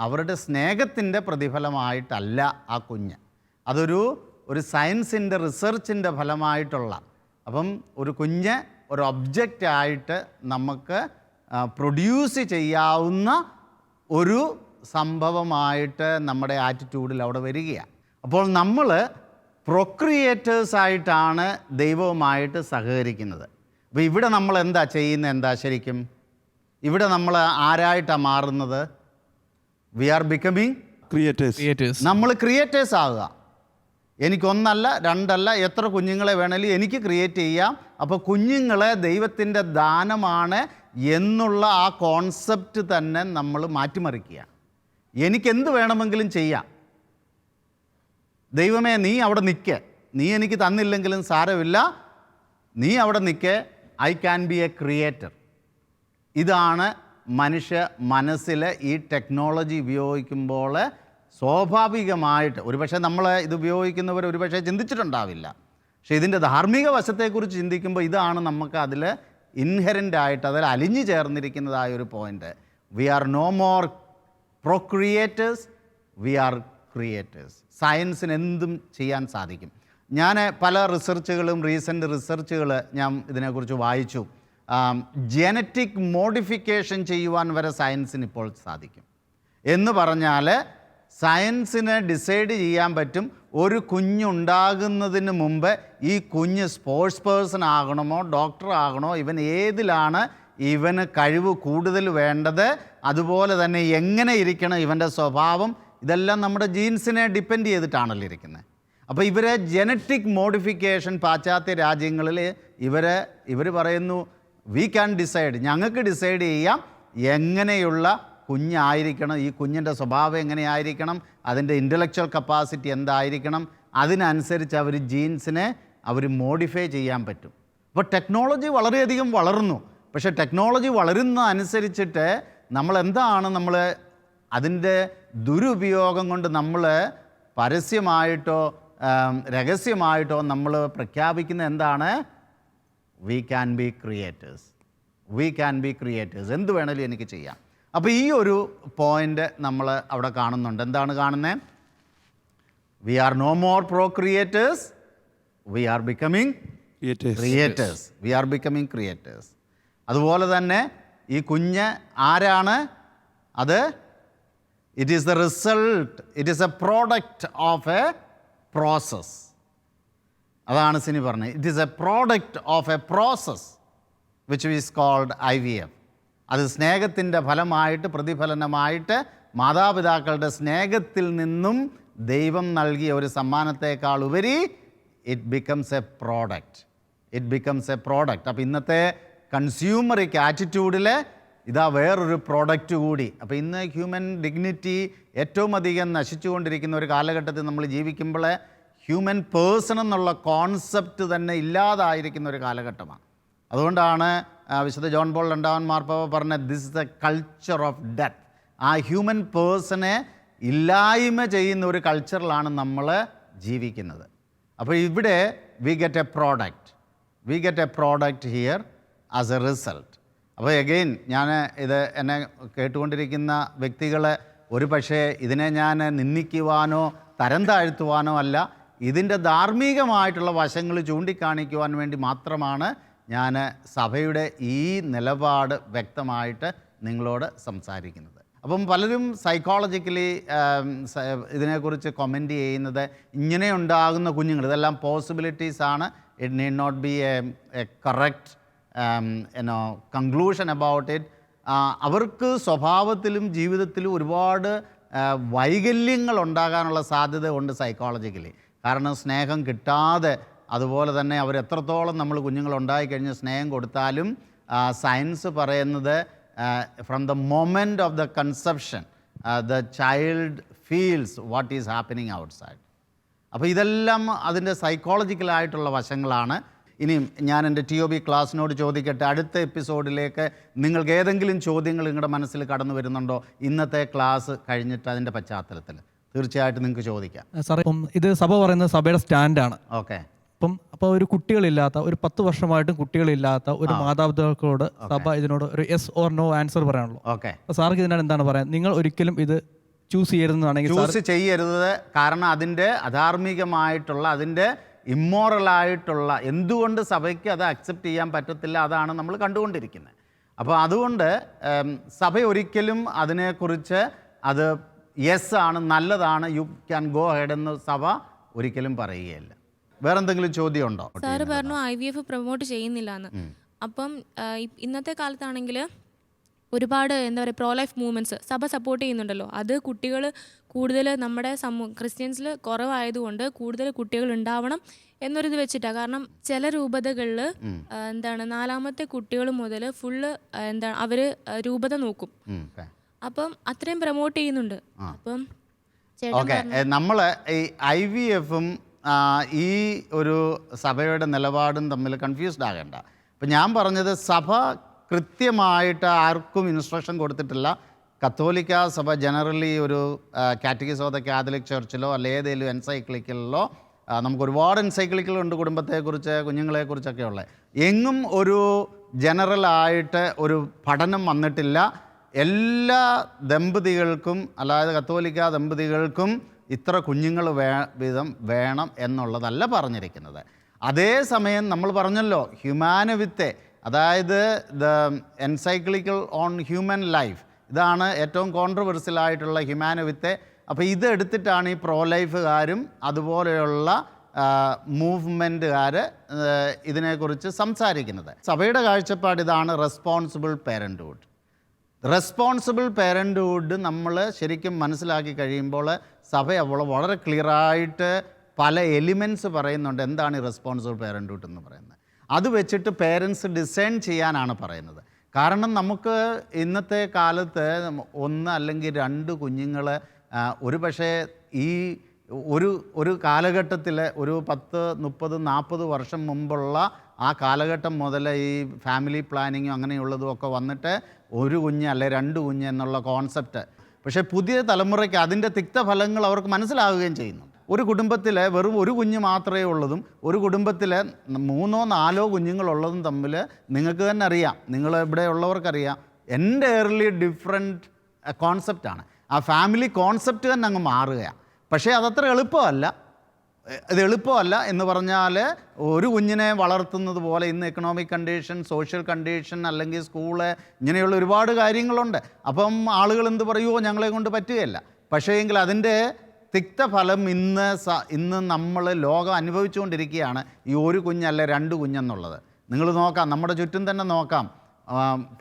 അവരുടെ സ്നേഹത്തിൻ്റെ പ്രതിഫലമായിട്ടല്ല ആ കുഞ്ഞ്, അതൊരു സയൻസിൻ്റെ റിസർച്ചിൻ്റെ ഫലമായിട്ടുള്ള. അപ്പം ഒരു കുഞ്ഞ് ഒരു ഒബ്ജക്റ്റായിട്ട് നമുക്ക് പ്രൊഡ്യൂസ് ചെയ്യാവുന്ന ഒരു സംഭവമായിട്ട് നമ്മുടെ ആറ്റിറ്റ്യൂഡിൽ അവിടെ വരികയാണ്. അപ്പോൾ നമ്മൾ പ്രൊക്രിയേറ്റേഴ്സായിട്ടാണ് ദൈവവുമായിട്ട് സഹകരിക്കുന്നത്. അപ്പോൾ ഇവിടെ നമ്മൾ എന്താ ചെയ്യുന്നത്? ശരിക്കും ഇവിടെ നമ്മൾ ആരായിട്ടാണ് മാറുന്നത്? We are becoming creators. നമ്മൾ ക്രിയേറ്റേഴ്സ് ആകുക. എനിക്കൊന്നല്ല, രണ്ടല്ല, എത്ര കുഞ്ഞുങ്ങളെ വേണമെങ്കിലും എനിക്ക് ക്രിയേറ്റ് ചെയ്യാം. അപ്പോൾ കുഞ്ഞുങ്ങളെ ദൈവത്തിൻ്റെ ദാനമാണ് എന്നുള്ള ആ കോൺസെപ്റ്റ് തന്നെ നമ്മൾ മാറ്റിമറിക്കുക. എനിക്കെന്ത് വേണമെങ്കിലും ചെയ്യാം. ദൈവമേ, നീ അവിടെ നിൽക്ക്, നീ എനിക്ക് തന്നില്ലെങ്കിലും സാരമില്ല, നീ അവിടെ നിൽക്ക്, I can be A creator. ഇതാണ് മനുഷ്യ മനസ്സിൽ ഈ ടെക്നോളജി ഉപയോഗിക്കുമ്പോൾ സ്വാഭാവികമായിട്ട്, ഒരുപക്ഷെ നമ്മൾ ഇത് ഉപയോഗിക്കുന്നവർ ഒരുപക്ഷെ ചിന്തിച്ചിട്ടുണ്ടാവില്ല, പക്ഷേ ഇതിൻ്റെ ധാർമ്മിക വശത്തെക്കുറിച്ച് ചിന്തിക്കുമ്പോൾ ഇതാണ് നമുക്ക് അതിൽ ഇൻഹെറൻ്റായിട്ട് അതിൽ അലിഞ്ഞു ചേർന്നിരിക്കുന്നതായൊരു point. We are no more procreators, we are creators. സയൻസിന് എന്തും ചെയ്യാൻ സാധിക്കും. ഞാൻ പല റിസർച്ചുകളും റീസെൻ്റ് റിസർച്ചുകൾ ഞാൻ ഇതിനെക്കുറിച്ച് വായിച്ചു. ജനറ്റിക് മോഡിഫിക്കേഷൻ ചെയ്യുവാൻ വരെ സയൻസിന് ഇപ്പോൾ സാധിക്കും. എന്ന് പറഞ്ഞാൽ സയൻസിന് ഡിസൈഡ് ചെയ്യാൻ പറ്റും ഒരു കുഞ്ഞുണ്ടാകുന്നതിന് മുമ്പ് ഈ കുഞ്ഞ് സ്പോർട്സ് പേഴ്സൺ ആകണമോ ഡോക്ടർ ആകണോ, ഇവൻ ഏതിലാണ് ഇവന് കഴിവ് കൂടുതൽ വേണ്ടത്, അതുപോലെ തന്നെ എങ്ങനെ ഇരിക്കണം ഇവൻ്റെ സ്വഭാവം, ഇതെല്ലാം നമ്മുടെ ജീൻസിനെ ഡിപ്പെൻഡ് ചെയ്തിട്ടാണല്ലോ ഇരിക്കുന്നത്. അപ്പോൾ ജനറ്റിക് മോഡിഫിക്കേഷൻ പാശ്ചാത്യ രാജ്യങ്ങളിൽ ഇവർ പറയുന്നു വി ക്യാൻ ഡിസൈഡ്, ഞങ്ങൾക്ക് ഡിസൈഡ് ചെയ്യാം എങ്ങനെയുള്ള കുഞ്ഞായിരിക്കണം, ഈ കുഞ്ഞിൻ്റെ സ്വഭാവം എങ്ങനെയായിരിക്കണം, അതിൻ്റെ ഇൻ്റലക്ച്വൽ കപ്പാസിറ്റി എന്തായിരിക്കണം, അതിനനുസരിച്ച് അവർ ജീൻസിനെ മോഡിഫൈ ചെയ്യാൻ പറ്റും. അപ്പോൾ ടെക്നോളജി വളരെയധികം വളർന്നു. പക്ഷേ ടെക്നോളജി വളരുന്ന അനുസരിച്ചിട്ട് നമ്മൾ അതിൻ്റെ ദുരുപയോഗം കൊണ്ട് നമ്മൾ പരസ്യമായിട്ടോ രഹസ്യമായിട്ടോ നമ്മൾ പ്രഖ്യാപിക്കുന്ന എന്താണ്? We can be creators, we can be creators, എന്ത് വേണമെങ്കിലും എനിക്ക് ചെയ്യാം. അപ്പോൾ ഈ ഒരു പോയിൻ്റ് നമ്മൾ അവിടെ കാണുന്നുണ്ട്. എന്താണ് കാണുന്നത്? We are no more procreators, we are becoming creators, we are becoming creators. അതുപോലെ തന്നെ ഈ കുഞ്ഞ് ആരാണ്? അത് it is the result, it is a product of a process. അതാണ് സിനി പറഞ്ഞത്. It is a product of a process which is called IVF. അത് സ്നേഹത്തിൻ്റെ ഫലമായിട്ട്, പ്രതിഫലനമായിട്ട്, മാതാപിതാക്കളുടെ സ്നേഹത്തിൽ നിന്നും ദൈവം നൽകിയ ഒരു സമ്മാനത്തേക്കാൾ ഉപരി it becomes A product. It becomes A product. അപ്പോൾ ഇന്നത്തെ കൺസ്യൂമറിക്ക് ആറ്റിറ്റ്യൂഡിൽ ഇതാ വേറൊരു പ്രോഡക്റ്റ് കൂടി. അപ്പോൾ ഇന്ന് ഹ്യൂമൻ ഡിഗ്നിറ്റി ഏറ്റവും അധികം നശിച്ചുകൊണ്ടിരിക്കുന്ന ഒരു കാലഘട്ടത്തിൽ നമ്മൾ ജീവിക്കുമ്പോൾ ഹ്യൂമൻ പേഴ്സൺ എന്നുള്ള കോൺസെപ്റ്റ് തന്നെ ഇല്ലാതായിരിക്കുന്ന ഒരു കാലഘട്ടമാണ്. അതുകൊണ്ടാണ് വിശുദ്ധ ജോൺ പോൾ രണ്ടാമൻ മാർപ്പാപ്പ പറഞ്ഞ this is A culture of death. ആ ഹ്യൂമൻ പേഴ്സണെ ഇല്ലായ്മ ചെയ്യുന്ന ഒരു കൾച്ചറിലാണ് നമ്മൾ ജീവിക്കുന്നത്. അപ്പോൾ ഇവിടെ we get A product here as A result. അപ്പോൾ എഗെയിൻ ഞാൻ എന്നെ കേട്ടുകൊണ്ടിരിക്കുന്ന വ്യക്തികൾ ഒരു പക്ഷേ ഇതിനെ ഞാൻ നിന്ദിക്കുവാനോ തരം താഴ്ത്തുവാനോ അല്ല, ഇതിൻ്റെ ധാർമ്മികമായിട്ടുള്ള വശങ്ങൾ ചൂണ്ടിക്കാണിക്കുവാൻ വേണ്ടി മാത്രമാണ് ഞാൻ സഭയുടെ ഈ നിലപാട് വ്യക്തമായിട്ട് നിങ്ങളോട് സംസാരിക്കുന്നത്. അപ്പം പലരും സൈക്കോളജിക്കലി ഇതിനെക്കുറിച്ച് കമൻറ്റ് ചെയ്യുന്നത് ഇങ്ങനെ ഉണ്ടാകുന്ന കുഞ്ഞുങ്ങൾ ഇതെല്ലാം പോസിബിലിറ്റീസാണ്. It need not be a correct conclusion about it. അവർക്ക് സ്വഭാവത്തിലും ജീവിതത്തിലും ഒരുപാട് വൈകല്യങ്ങൾ ഉണ്ടാകാനുള്ള സാധ്യത ഉണ്ട് സൈക്കോളജിക്കലി. കാരണം സ്നേഹം കിട്ടാതെ, അതുപോലെ തന്നെ അവർ എത്രത്തോളം നമ്മൾ കുഞ്ഞുങ്ങളുണ്ടായിക്കഴിഞ്ഞ് സ്നേഹം കൊടുത്താലും സയൻസ് പറയുന്നത് from the moment of the conception the child feels what is happening outside. അപ്പോൾ ഇതെല്ലാം അതിൻ്റെ സൈക്കോളജിക്കലായിട്ടുള്ള വശങ്ങളാണ്. ഇനിയും ഞാൻ എൻ്റെ TOB ക്ലാസ്സിനോട് ചോദിക്കട്ടെ, അടുത്ത എപ്പിസോഡിലേക്ക് നിങ്ങൾക്ക് ഏതെങ്കിലും ചോദ്യങ്ങൾ നിങ്ങളുടെ മനസ്സിൽ കടന്നു വരുന്നുണ്ടോ ഇന്നത്തെ ക്ലാസ് കഴിഞ്ഞിട്ട് അതിൻ്റെ പശ്ചാത്തലത്തിൽ? തീർച്ചയായിട്ടും നിങ്ങൾക്ക് ചോദിക്കാം. സാറേ, ഇപ്പം ഇത് സഭ പറയുന്നത് സഭയുടെ സ്റ്റാൻഡാണ്. ഓക്കെ. അപ്പോൾ ഒരു കുട്ടികളില്ലാത്ത, ഒരു 10 വർഷമായിട്ടും കുട്ടികളില്ലാത്ത ഒരു മാതാപിതാക്കളോട് സഭ ഇതിനോട് ഒരു യെസ് ഓർ നോ ആൻസർ പറയാനുള്ളൂ. ഓക്കെ. അപ്പോൾ സാർക്ക് ഇതിനാണ് എന്താണ് പറയാൻ? നിങ്ങൾ ഒരിക്കലും ഇത് ചൂസ് ചെയ്യരുതെന്നാണെങ്കിൽ ചൂസ് ചെയ്യരുത്. കാരണം അതിൻ്റെ അധാർമികമായിട്ടുള്ള, അതിൻ്റെ ഇമ്മോറലായിട്ടുള്ള, എന്തുകൊണ്ട് സഭയ്ക്ക് അത് അക്സെപ്റ്റ് ചെയ്യാൻ പറ്റത്തില്ല, അതാണ് നമ്മൾ കണ്ടുകൊണ്ടിരിക്കുന്നത്. അപ്പോൾ അതുകൊണ്ട് സഭ ഒരിക്കലും അതിനെക്കുറിച്ച് അത് യെസ് ആണ്, നല്ലതാണ്, യു ക്യാൻ ഗോ ഹെഡ് എന്ന് സഭ ഒരിക്കലും പറയുകയില്ല. വേറെന്തെങ്കിലും ചോദ്യം ഉണ്ടോ? സാറ് പറഞ്ഞു IVF പ്രൊമോട്ട് ചെയ്യുന്നില്ല എന്ന്. അപ്പം ഇന്നത്തെ കാലത്താണെങ്കിൽ ഒരുപാട് എന്താ പറയുക പ്രോ ലൈഫ് മൂവ്മെൻറ്റ്സ് സഭ സപ്പോർട്ട് ചെയ്യുന്നുണ്ടല്ലോ. അത് കുട്ടികൾ കൂടുതൽ നമ്മുടെ ക്രിസ്ത്യൻസിൽ കുറവായതുകൊണ്ട് കൂടുതൽ കുട്ടികൾ ഉണ്ടാവണം എന്നൊരിത് വെച്ചിട്ടാണ്. കാരണം ചില രൂപതകളിൽ എന്താണ് 4ാമത്തെ കുട്ടികൾ മുതൽ ഫുള്ള് എന്താണ് അവർ രൂപത നോക്കും. അപ്പം അത്രയും പ്രൊമോട്ട് ചെയ്യുന്നുണ്ട്. അപ്പം നമ്മൾ ഈ IVF-ഉം ഈ ഒരു സഭയുടെ നിലപാടും തമ്മിൽ കൺഫ്യൂസ്ഡ് ആകേണ്ട. ഇപ്പം ഞാൻ പറഞ്ഞത് സഭ കൃത്യമായിട്ട് ആർക്കും ഇൻസ്ട്രക്ഷൻ കൊടുത്തിട്ടില്ല. കത്തോലിക്ക സഭ ജനറലി ഒരു കാറ്റഗിസം ഓഫ് ദ കാത്തലിക് ചർച്ചിലോ അല്ലെ ഏതെങ്കിലും എൻസൈക്ലിക്കലിലോ, നമുക്ക് ഒരുപാട് എൻസൈക്ലിക്കലുണ്ട് കുടുംബത്തെക്കുറിച്ച്, കുഞ്ഞുങ്ങളെക്കുറിച്ചൊക്കെ ഉള്ളത്. എങ്ങും ഒരു ജനറലായിട്ട് ഒരു പഠനം വന്നിട്ടില്ല. എല്ലാ ദമ്പതികൾക്കും, അതായത് കത്തോലിക്ക ദമ്പതികൾക്കും ഇത്ര കുഞ്ഞുങ്ങൾ വീതം വേണം എന്നുള്ളതല്ല പറഞ്ഞിരിക്കുന്നത്. അതേസമയം നമ്മൾ പറഞ്ഞല്ലോ ഹ്യൂമാനവിത്തെ, അതായത് ദ എൻസൈക്ലിക്കൽ ഓൺ ഹ്യൂമൻ ലൈഫ്, ഇതാണ് ഏറ്റവും കോൺട്രവേഴ്സ്യൽ ആയിട്ടുള്ള ഹ്യൂമാനവിത്തെ. അപ്പോൾ ഇതെടുത്തിട്ടാണ് ഈ പ്രോ ലൈഫുകാരും അതുപോലെയുള്ള മൂവ്മെൻറ്റുകാർ ഇതിനെക്കുറിച്ച് സംസാരിക്കുന്നത്. സഭയുടെ കാഴ്ചപ്പാട് ഇതാണ്, റെസ്പോൺസിബിൾ പേരൻറ്റ്ഹുഡ്. റെസ്പോൺസിബിൾ പേരൻറ്റ്ഹുഡ് നമ്മൾ ശരിക്കും മനസ്സിലാക്കി കഴിയുമ്പോൾ സഭ വളരെ ക്ലിയറായിട്ട് പല എലിമെൻറ്റ്സ് പറയുന്നുണ്ട്. എന്താണ് ഈ റെസ്പോൺസിബിൾ പേരൻറ്റ്ഹുഡ് എന്ന് പറയുന്നത്? അത് വെച്ചിട്ട് പേരൻസ് ഡിസൈൻ ചെയ്യാനാണ് പറയുന്നത്. കാരണം നമുക്ക് ഇന്നത്തെ കാലത്ത് 1 അല്ലെങ്കിൽ 2 കുഞ്ഞുങ്ങൾ ഒരു പക്ഷേ ഈ ഒരു കാലഘട്ടത്തിൽ ഒരു 10, 30, 40 വർഷം മുമ്പുള്ള ആ കാലഘട്ടം മുതൽ ഈ ഫാമിലി പ്ലാനിങ്ങും അങ്ങനെയുള്ളതും ഒക്കെ വന്നിട്ട് 1 കുഞ്ഞ് അല്ലെ 2 കുഞ്ഞ് എന്നുള്ള കോൺസെപ്റ്റ്. പക്ഷേ പുതിയ തലമുറയ്ക്ക് അതിൻ്റെ തിക്തഫലങ്ങൾ അവർക്ക് മനസ്സിലാവുകയും ചെയ്യുന്നു. ഒരു കുടുംബത്തിൽ വെറും 1 കുഞ്ഞ് മാത്രമേ ഉള്ളതും ഒരു കുടുംബത്തിൽ 3, 4 കുഞ്ഞുങ്ങളുള്ളതും തമ്മിൽ നിങ്ങൾക്ക് തന്നെ അറിയാം, നിങ്ങൾ ഇവിടെ ഉള്ളവർക്കറിയാം, എൻ്റയർലി ഡിഫറെൻറ്റ് കോൺസെപ്റ്റാണ്. ആ ഫാമിലി കോൺസെപ്റ്റ് തന്നെ അങ്ങ് മാറുകയാണ്. പക്ഷേ അതത്ര എളുപ്പമല്ല. ഇത് എളുപ്പമല്ല എന്ന് പറഞ്ഞാൽ ഒരു കുഞ്ഞിനെ വളർത്തുന്നത് പോലെ ഇന്ന് എക്കണോമിക് കണ്ടീഷൻ, സോഷ്യൽ കണ്ടീഷൻ, അല്ലെങ്കിൽ സ്കൂള്, ഇങ്ങനെയുള്ള ഒരുപാട് കാര്യങ്ങളുണ്ട്. അപ്പം ആളുകൾ എന്ത് പറയുമോ ഞങ്ങളെ കൊണ്ട് പറ്റുകയില്ല. പക്ഷേ എങ്കിൽ അതിൻ്റെ തിക്തഫലം ഇന്ന് നമ്മൾ ലോകം അനുഭവിച്ചുകൊണ്ടിരിക്കുകയാണ്. ഈ 1 കുഞ്ഞല്ല 2 കുഞ്ഞെന്നുള്ളത് നിങ്ങൾ നോക്കാം, നമ്മുടെ ചുറ്റും തന്നെ നോക്കാം.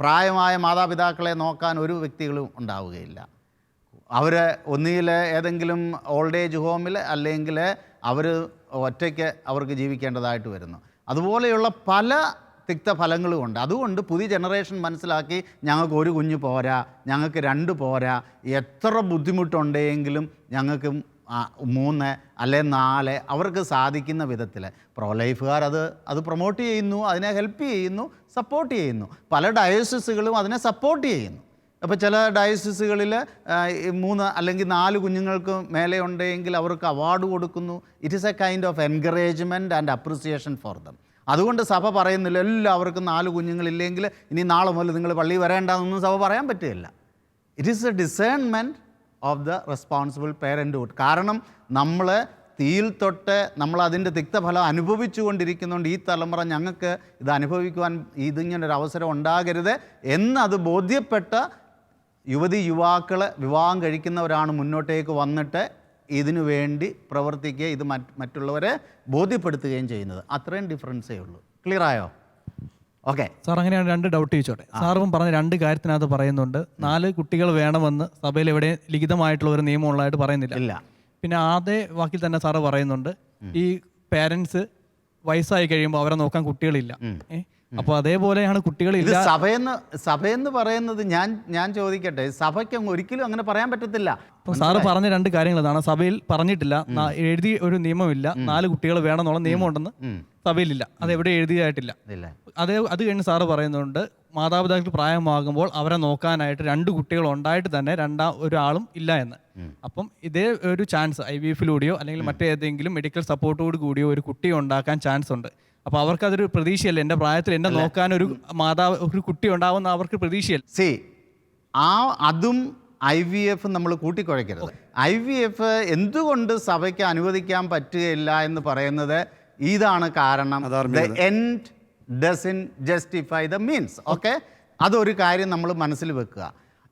പ്രായമായ മാതാപിതാക്കളെ നോക്കാൻ ഒരു വ്യക്തികളും ഉണ്ടാവുകയില്ല. അവർ ഒന്നുകിൽ ഏതെങ്കിലും ഓൾഡ് ഏജ് ഹോമിൽ അല്ലെങ്കിൽ അവർ ഒറ്റയ്ക്ക് അവർക്ക് ജീവിക്കേണ്ടതായിട്ട് വരുന്നു. അതുപോലെയുള്ള പല തിക്തഫലങ്ങളുമുണ്ട്. അതുകൊണ്ട് പുതിയ ജനറേഷൻ മനസ്സിലാക്കി ഞങ്ങൾക്ക് ഒരു കുഞ്ഞ് പോരാ, ഞങ്ങൾക്ക് 2 പോരാ, എത്ര ബുദ്ധിമുട്ടുണ്ടെങ്കിലും ഞങ്ങൾക്ക് 3 അല്ലെ 4 അവർക്ക് സാധിക്കുന്ന വിധത്തിൽ പ്രോ-ലൈഫുകാർ അത് പ്രൊമോട്ട് ചെയ്യുന്നു, അതിനെ ഹെൽപ്പ് ചെയ്യുന്നു, സപ്പോർട്ട് ചെയ്യുന്നു. പല ഡയോസിസുകളും അതിനെ സപ്പോർട്ട് ചെയ്യുന്നു. അപ്പോൾ ചില ഡയോസിസുകളിൽ 3 അല്ലെങ്കിൽ 4 കുഞ്ഞുങ്ങൾക്ക് മേലെ ഉണ്ടെങ്കിൽ അവർക്ക് അവാർഡ് കൊടുക്കുന്നു. It is A kind of encouragement and appreciation for them. അതുകൊണ്ട് സഭ പറയുന്നില്ല എല്ലാവർക്കും 4 കുഞ്ഞുങ്ങളില്ലെങ്കിൽ ഇനി നാളെ മുതൽ നിങ്ങൾ പള്ളി വരേണ്ടെന്നൊന്നും സഭ പറയാൻ പറ്റുകയില്ല. It is a discernment of the responsible parenthood. കാരണം നമ്മൾ തീയിൽ തൊട്ട് നമ്മൾ അതിൻ്റെ തിക്തഫലം അനുഭവിച്ചു കൊണ്ടിരിക്കുന്നുണ്ട്. ഈ തലമുറ ഞങ്ങൾക്ക് ഇത് അനുഭവിക്കുവാൻ ഇതിങ്ങനൊരു അവസരം ഉണ്ടാകരുത് എന്നത് ബോധ്യപ്പെട്ട യുവതി-യുവാക്കൾ വിവാഹം കഴിക്കുന്നവരാണ് മുന്നോട്ടേക്ക് വന്നിട്ട് ഇതിനു വേണ്ടി പ്രവർത്തിക്കുക, ഇത് മറ്റുള്ളവരെ ബോധ്യപ്പെടുത്തുകയും ചെയ്യുന്നത്. അത്രയും ഡിഫറൻസേ ഉള്ളൂ. ക്ലിയർ ആയോ? ഓക്കെ സാർ, അങ്ങനെയാണ് 2 ഡൗട്ട് ചോദിച്ചോട്ടെ. സാറും പറഞ്ഞ 2 കാര്യത്തിനകത്ത് പറയുന്നുണ്ട് 4 കുട്ടികൾ വേണമെന്ന് സഭയിൽ എവിടെ ലിഖിതമായിട്ടുള്ള ഒരു നിയമം ഉള്ളതായിട്ട് പറയുന്നില്ല. ഇല്ല. പിന്നെ ആദ്യ വാക്കിൽ തന്നെ സാറ് പറയുന്നുണ്ട് ഈ പേരൻസ് വയസ്സായി കഴിയുമ്പോൾ അവരെ നോക്കാൻ കുട്ടികളില്ല. അപ്പോൾ അതേപോലെയാണ് കുട്ടികളില്ല. സഭയെന്ന് പറയുന്നത് ഞാൻ ചോദിക്കട്ടെ, സഭയ്ക്ക് ഒരിക്കലും അങ്ങനെ പറയാൻ പറ്റത്തില്ല. അപ്പം സാറ് പറഞ്ഞ 2 കാര്യങ്ങൾ ഇതാണ്. സഭയിൽ പറഞ്ഞിട്ടില്ല, എഴുതി ഒരു നിയമമില്ല 4 കുട്ടികൾ വേണമെന്നുള്ള നിയമം ഉണ്ടെന്ന് സഭയിലില്ല, അത് എവിടെ എഴുതിയായിട്ടില്ല. അത് കഴിഞ്ഞ് സാറ് പറയുന്നുണ്ട് മാതാപിതാക്കൾ പ്രായമാകുമ്പോൾ അവരെ നോക്കാനായിട്ട് 2 കുട്ടികൾ ഉണ്ടായിട്ട് തന്നെ ഒരാളും ഇല്ല എന്ന്. അപ്പം ഇതേ ഒരു ചാൻസ് IVF-ലൂടെയോ അല്ലെങ്കിൽ മറ്റേതെങ്കിലും മെഡിക്കൽ സപ്പോർട്ടോട് കൂടിയോ ഒരു കുട്ടിയെ ഉണ്ടാക്കാൻ ചാൻസ് ഉണ്ട്. അപ്പോൾ അവർക്കതൊരു പ്രതീക്ഷയല്ല, എൻ്റെ പ്രായത്തിൽ എന്നെ നോക്കാൻ ഒരു കുട്ടി ഉണ്ടാവുന്ന അവർക്ക് പ്രതീക്ഷയല്ല. അതും IVF നമ്മൾ കൂട്ടിക്കുഴയ്ക്കരുത്. IVF എന്തുകൊണ്ട് സഭയ്ക്ക് അനുവദിക്കാൻ പറ്റുകയില്ല എന്ന് പറയുന്നത് ഇതാണ് കാരണം. The end doesn't justify the means. Okay, അതൊരു കാര്യം നമ്മൾ മനസ്സിൽ വെക്കുക.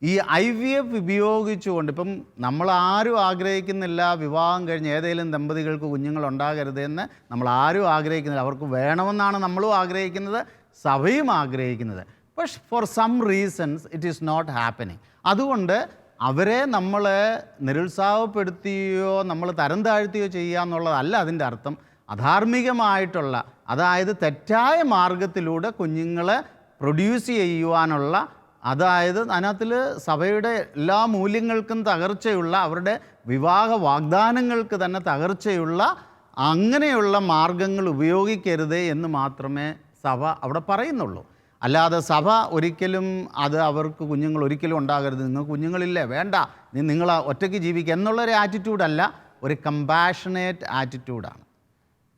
ഈ IVF ഉപയോഗിച്ചുകൊണ്ട് ഇപ്പം നമ്മൾ ആരും ആഗ്രഹിക്കുന്നില്ല വിവാഹം കഴിഞ്ഞ് ഏതെങ്കിലും ദമ്പതികൾക്ക് കുഞ്ഞുങ്ങൾ ഉണ്ടാകരുതെന്ന് നമ്മൾ ആരും ആഗ്രഹിക്കുന്നില്ല. അവർക്ക് വേണമെന്നാണ് നമ്മളും ആഗ്രഹിക്കുന്നത്, സഭയും ആഗ്രഹിക്കുന്നത്. പക്ഷെ for some reasons it is not happening. അതുകൊണ്ട് അവരെ നമ്മൾ നിരുത്സാഹപ്പെടുത്തുകയോ നമ്മൾ തരം താഴ്ത്തുകയോ ചെയ്യുക എന്നുള്ളതല്ല അതിൻ്റെ അർത്ഥം. അധാർമികമായിട്ടുള്ള, അതായത് തെറ്റായ മാർഗത്തിലൂടെ കുഞ്ഞുങ്ങളെ പ്രൊഡ്യൂസ് ചെയ്യുവാനുള്ള, അതായത് അതിനകത്തിൽ സഭയുടെ എല്ലാ മൂല്യങ്ങൾക്കും തകർച്ചയുള്ള, അവരുടെ വിവാഹ വാഗ്ദാനങ്ങൾക്ക് തന്നെ തകർച്ചയുള്ള അങ്ങനെയുള്ള മാർഗങ്ങൾ ഉപയോഗിക്കരുത് എന്ന് മാത്രമേ സഭ അവിടെ പറയുന്നുള്ളൂ. അല്ലാതെ സഭ ഒരിക്കലും അവർക്ക് കുഞ്ഞുങ്ങൾ ഒരിക്കലും ഉണ്ടാകരുത്, നിങ്ങൾക്ക് കുഞ്ഞുങ്ങളില്ലേ വേണ്ട, നിങ്ങൾ ഒറ്റയ്ക്ക് ജീവിക്കുക എന്നുള്ളൊരു ആറ്റിറ്റ്യൂഡല്ല, ഒരു കമ്പാഷനേറ്റ് ആറ്റിറ്റ്യൂഡാണ്.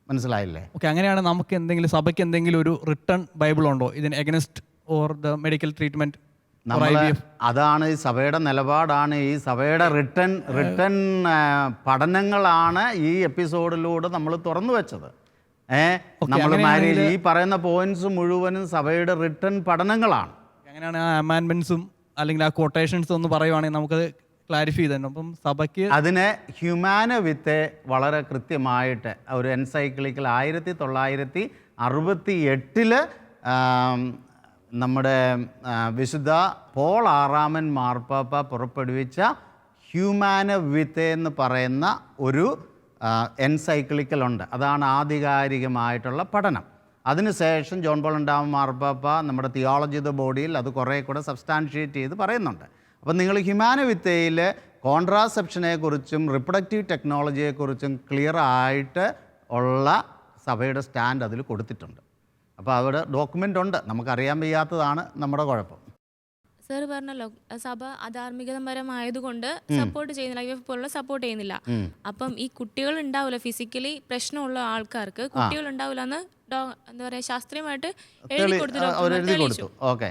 മനസ്സിലായില്ലേ? ഓക്കെ, അങ്ങനെയാണ് നമുക്ക് എന്തെങ്കിലും സഭയ്ക്ക് എന്തെങ്കിലും ഒരു റിട്ടേൺ ബൈബിൾ ഉണ്ടോ ഇതിന് against or the medical treatment? അതാണ് ഈ സഭയുടെ നിലപാടാണ്. ഈ സഭയുടെ റിട്ടേൺ പഠനങ്ങളാണ് ഈ എപ്പിസോഡിലൂടെ നമ്മൾ തുറന്നു വെച്ചത്. നമ്മൾ മാരേജ് ഈ പറയുന്ന പോയിന്റ്സ് മുഴുവനും സഭയുടെ റിട്ടേൺ പഠനങ്ങളാണ്. അങ്ങനെയാണ് ആ അമാൻമെന്റ്സും അല്ലെങ്കിൽ ആ കൊട്ടേഷൻസും ഒന്ന് പറയുവാണെങ്കിൽ നമുക്കത് ക്ലാരിഫൈ ചെയ്തു. അപ്പം സഭയ്ക്ക് അതിന് ഹ്യൂമാന വിത്തെ വളരെ കൃത്യമായിട്ട് ഒരു എൻസൈക്ലിക്കൽ 1968 നമ്മുടെ വിശുദ്ധ പോൾ 6 മാർപ്പാപ്പ പുറപ്പെടുവിച്ച ഹ്യൂമാന വിത്തെ എന്ന് പറയുന്ന ഒരു എൻസൈക്ലിക്കൽ ഉണ്ട്. അതാണ് ആധികാരികമായിട്ടുള്ള പഠനം. അതിനുശേഷം ജോൺ പോൾ 2 മാർപ്പാപ്പ നമ്മുടെ തിയോളജി ദ ബോഡിയിൽ അത് കുറേ കൂടെ സബ്സ്റ്റാൻഷിയേറ്റ് ചെയ്ത് പറയുന്നുണ്ട്. അപ്പം നിങ്ങൾ ഹ്യൂമാന വിത്തയിൽ കോൺട്രാസെപ്ഷനെക്കുറിച്ചും റിപ്രൊഡക്റ്റീവ് ടെക്നോളജിയെക്കുറിച്ചും ക്ലിയർ ആയിട്ട് ഉള്ള സഭയുടെ സ്റ്റാൻഡ് അതിൽ കൊടുത്തിട്ടുണ്ട്. അപ്പോൾ അവിടെ ഡോക്യുമെൻ്റ് ഉണ്ട്, നമുക്കറിയാൻ വയ്യാത്തതാണ് നമ്മുടെ കുഴപ്പം. സാർ പറഞ്ഞല്ലോ സഭ അധാർമികപരമായതുകൊണ്ട് സപ്പോർട്ട് ചെയ്യുന്നില്ല, IVF പോലുള്ള സപ്പോർട്ട് ചെയ്യുന്നില്ല. അപ്പം ഈ കുട്ടികൾ ഉണ്ടാവില്ല, ഫിസിക്കലി പ്രശ്നമുള്ള ആൾക്കാർക്ക് കുട്ടികൾ ഉണ്ടാവില്ല എന്ന് എന്താ പറയുക ശാസ്ത്രീയമായിട്ട് എഴുതി കൊടുത്തു. ഓക്കെ,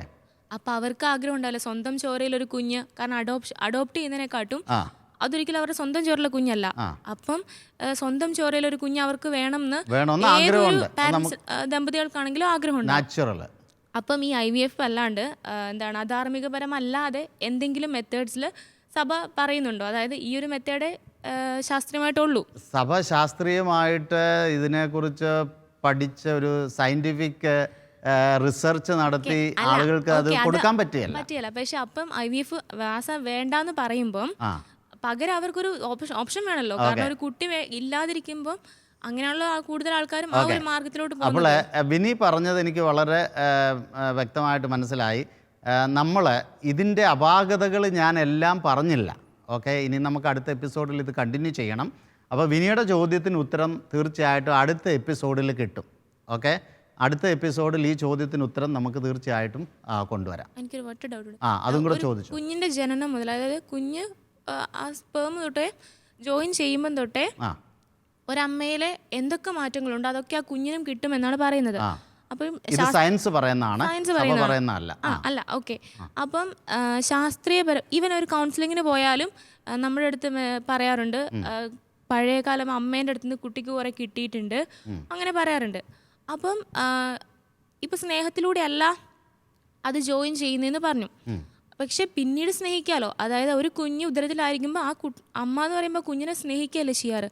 അപ്പം അവർക്ക് ആഗ്രഹം ഉണ്ടാവില്ല സ്വന്തം ചോരയിൽ ഒരു കുഞ്ഞ്, കാരണം അഡോപ്റ്റ് ചെയ്യുന്നതിനെക്കാട്ടും അതൊരിക്കലും അവരുടെ സ്വന്തം ചോരയിലെ കുഞ്ഞല്ല. അപ്പം സ്വന്തം ചോരയിൽ ഒരു കുഞ്ഞ് അവർക്ക് വേണമെന്ന് ഏതൊരു ദമ്പതികൾക്കാണെങ്കിലും ആഗ്രഹമുണ്ട്. അപ്പം ഈ IVF അല്ലാണ്ട് എന്താണ് അധാർമികപരമല്ലാതെ എന്തെങ്കിലും മെത്തേഡ്സിൽ സഭ പറയുന്നുണ്ടോ? അതായത് ഈ ഒരു മെത്തേഡേ ശാസ്ത്രീയമായിട്ടുള്ളൂ. സഭ ശാസ്ത്രീയമായിട്ട് ഇതിനെക്കുറിച്ച് പഠിച്ച ഒരു സയന്റിഫിക് റിസർച്ച് നടത്തി ആളുകൾക്ക് അത് കൊടുക്കാൻ പറ്റിയല്ല. പക്ഷെ അപ്പം IVF വേണ്ടാന്ന് പറയുമ്പം പകരം അവർക്കൊരു ഓപ്ഷൻ വേണമല്ലോ. കാരണം ഒരു കുട്ടി ഇല്ലാതിരിക്കുമ്പോൾ അങ്ങനെയുള്ള കൂടുതൽ ആൾക്കാരും ആ ഒരു മാർഗത്തിലോട്ട് പോകും. അപ്പോൾ വിനി പറഞ്ഞത് എനിക്ക് വളരെ വ്യക്തമായിട്ട് മനസ്സിലായി. നമ്മൾ ഇതിൻ്റെ അപാകതകൾ ഞാൻ എല്ലാം പറഞ്ഞില്ല. ഓക്കെ, ഇനി നമുക്ക് അടുത്ത എപ്പിസോഡിൽ ഇത് കണ്ടിന്യൂ ചെയ്യണം. അപ്പോൾ വിനിയുടെ ചോദ്യത്തിന് ഉത്തരം തീർച്ചയായിട്ടും അടുത്ത എപ്പിസോഡിൽ കിട്ടും. ഓക്കെ, അടുത്ത എപ്പിസോഡിൽ ഈ ചോദ്യത്തിന് ഉത്തരം നമുക്ക് തീർച്ചയായിട്ടും കൊണ്ടുവരാം. എനിക്കൊരു ഒറ്റ ഡൗട്ട്. അതും കൂടെ ചോദിച്ചു. കുഞ്ഞിൻ്റെ ജനനം മുതൽ, അതായത് കുഞ്ഞ് ആ സ്പേം തൊട്ടേ ജോയിൻ ചെയ്യുമ്പം തൊട്ടേ ഒരമ്മയിലെ എന്തൊക്കെ മാറ്റങ്ങളുണ്ട് അതൊക്കെ ആ കുഞ്ഞിനും കിട്ടുമെന്നാണ് പറയുന്നത്. അപ്പം സയൻസ് പറയുന്നതല്ല. അല്ല, ഓക്കെ. അപ്പം ശാസ്ത്രീയപരം ഈവൻ ഒരു കൗൺസിലിങ്ങിന് പോയാലും നമ്മുടെ അടുത്ത് പറയാറുണ്ട്, പഴയകാലം അമ്മേൻ്റെ അടുത്ത് നിന്ന് കുട്ടിക്ക് കുറെ കിട്ടിയിട്ടുണ്ട്, അങ്ങനെ പറയാറുണ്ട്. അപ്പം ഇപ്പം സ്നേഹത്തിലൂടെ അല്ല അത് ജോയിൻ ചെയ്യുന്നതെന്ന് പറഞ്ഞു. പക്ഷെ പിന്നീട് സ്നേഹിക്കാലോ, അതായത് ഒരു കുഞ്ഞ് ഉദരത്തിലായിരിക്കുമ്പോൾ ആ അമ്മ എന്ന് പറയുമ്പോൾ കുഞ്ഞിനെ സ്നേഹിക്കുകയല്ലേ ചെയ്യാറ്.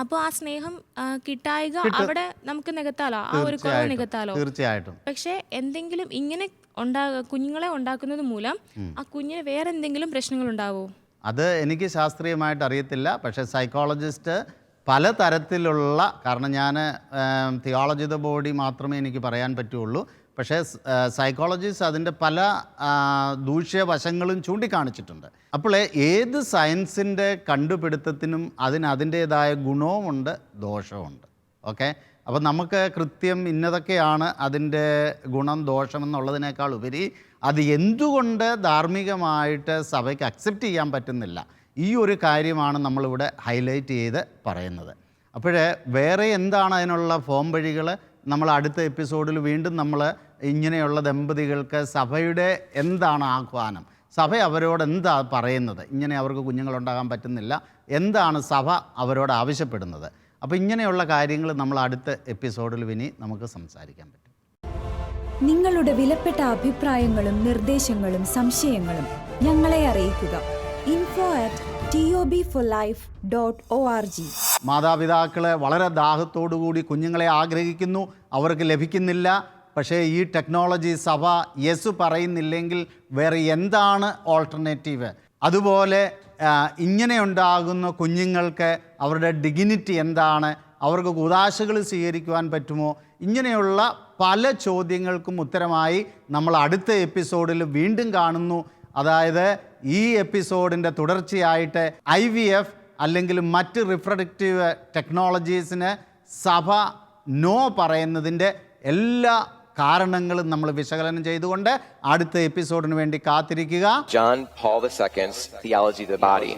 അപ്പോൾ ആ സ്നേഹം കിട്ടായിക അവിടെ നമുക്ക് നികത്താലോ, ആ ഒരു കുറവ് നികത്താലോ. തീർച്ചയായിട്ടും. പക്ഷെ എന്തെങ്കിലും ഇങ്ങനെ കുഞ്ഞുങ്ങളെ ഉണ്ടാക്കുന്നത് മൂലം ആ കുഞ്ഞിന് വേറെ എന്തെങ്കിലും പ്രശ്നങ്ങൾ ഉണ്ടാവുമോ? അത് എനിക്ക് ശാസ്ത്രീയമായിട്ട് അറിയത്തില്ല. പക്ഷേ സൈക്കോളജിസ്റ്റ് പല തരത്തിലുള്ള, കാരണം ഞാൻ തിയോളജി ദ ബോഡി മാത്രമേ എനിക്ക് പറയാൻ പറ്റുള്ളൂ. പക്ഷേ സൈക്കോളജിസ്റ്റ് അതിൻ്റെ പല ദൂഷ്യവശങ്ങളും ചൂണ്ടിക്കാണിച്ചിട്ടുണ്ട്. അപ്പോൾ ഏത് സയൻസിൻ്റെ കണ്ടുപിടുത്തത്തിനും അതിൻ്റേതായ ഗുണവുമുണ്ട് ദോഷവുമുണ്ട്. ഓക്കെ, അപ്പോൾ നമുക്ക് കൃത്യം ഇന്നതൊക്കെയാണ് അതിൻ്റെ ഗുണം ദോഷം എന്നുള്ളതിനേക്കാൾ ഉപരി അത് എന്തുകൊണ്ട് ധാർമ്മികമായിട്ട് സഭയ്ക്ക് അക്സെപ്റ്റ് ചെയ്യാൻ പറ്റുന്നില്ല, ഈ ഒരു കാര്യമാണ് നമ്മളിവിടെ ഹൈലൈറ്റ് ചെയ്ത് പറയുന്നത്. അപ്പോൾ വേറെ എന്താണ് അതിനുള്ള ഫോം വഴികൾ നമ്മൾ അടുത്ത എപ്പിസോഡിൽ വീണ്ടും നമ്മൾ ഇങ്ങനെയുള്ള ദമ്പതികൾക്ക് സഭയുടെ എന്താണ് ആഹ്വാനം, സഭ അവരോട് എന്താ പറയുന്നത്, ഇങ്ങനെ അവർക്ക് കുഞ്ഞുങ്ങളുണ്ടാകാൻ പറ്റുന്നില്ല, എന്താണ് സഭ അവരോട് ആവശ്യപ്പെടുന്നത്. അപ്പോൾ ഇങ്ങനെയുള്ള കാര്യങ്ങൾ നമ്മൾ അടുത്ത എപ്പിസോഡിൽ ഇനി നമുക്ക് സംസാരിക്കാൻ പറ്റും. നിങ്ങളുടെ വിലപ്പെട്ട അഭിപ്രായങ്ങളും നിർദ്ദേശങ്ങളും സംശയങ്ങളും ഞങ്ങളെ അറിയിക്കുക. info@tobforlife.org. മാതാപിതാക്കളെ വളരെ ദാഹത്തോടുകൂടി കുഞ്ഞുങ്ങളെ ആഗ്രഹിക്കുന്നു, അവർക്ക് ലഭിക്കുന്നില്ല. പക്ഷേ ഈ ടെക്നോളജി സഭ യെസ് പറയുന്നില്ലെങ്കിൽ വേറെ എന്താണ് ഓൾട്ടർനേറ്റീവ്? അതുപോലെ ഇങ്ങനെ ഉണ്ടാകുന്ന കുഞ്ഞുങ്ങൾക്ക് അവരുടെ ഡിഗ്നിറ്റി എന്താണ്, അവർക്ക് കൂദാശകൾ സ്വീകരിക്കുവാൻ പറ്റുമോ, ഇങ്ങനെയുള്ള പല ചോദ്യങ്ങൾക്കും ഉത്തരമായി നമ്മൾ അടുത്ത എപ്പിസോഡിൽ വീണ്ടും കാണുന്നു. അതായത് ഈ എപ്പിസോഡിൻ്റെ തുടർച്ചയായിട്ട് IVF അല്ലെങ്കിൽ മറ്റ് റിപ്രൊഡക്റ്റീവ് ടെക്നോളജീസിന് സഭ നോ പറയുന്നതിൻ്റെ എല്ലാ കാരണങ്ങളും നമ്മൾ വിശകലനം ചെയ്തുകൊണ്ട് അടുത്ത എപ്പിസോഡിന് വേണ്ടി കാത്തിരിക്കുക. John Paul II's Theology of the Body.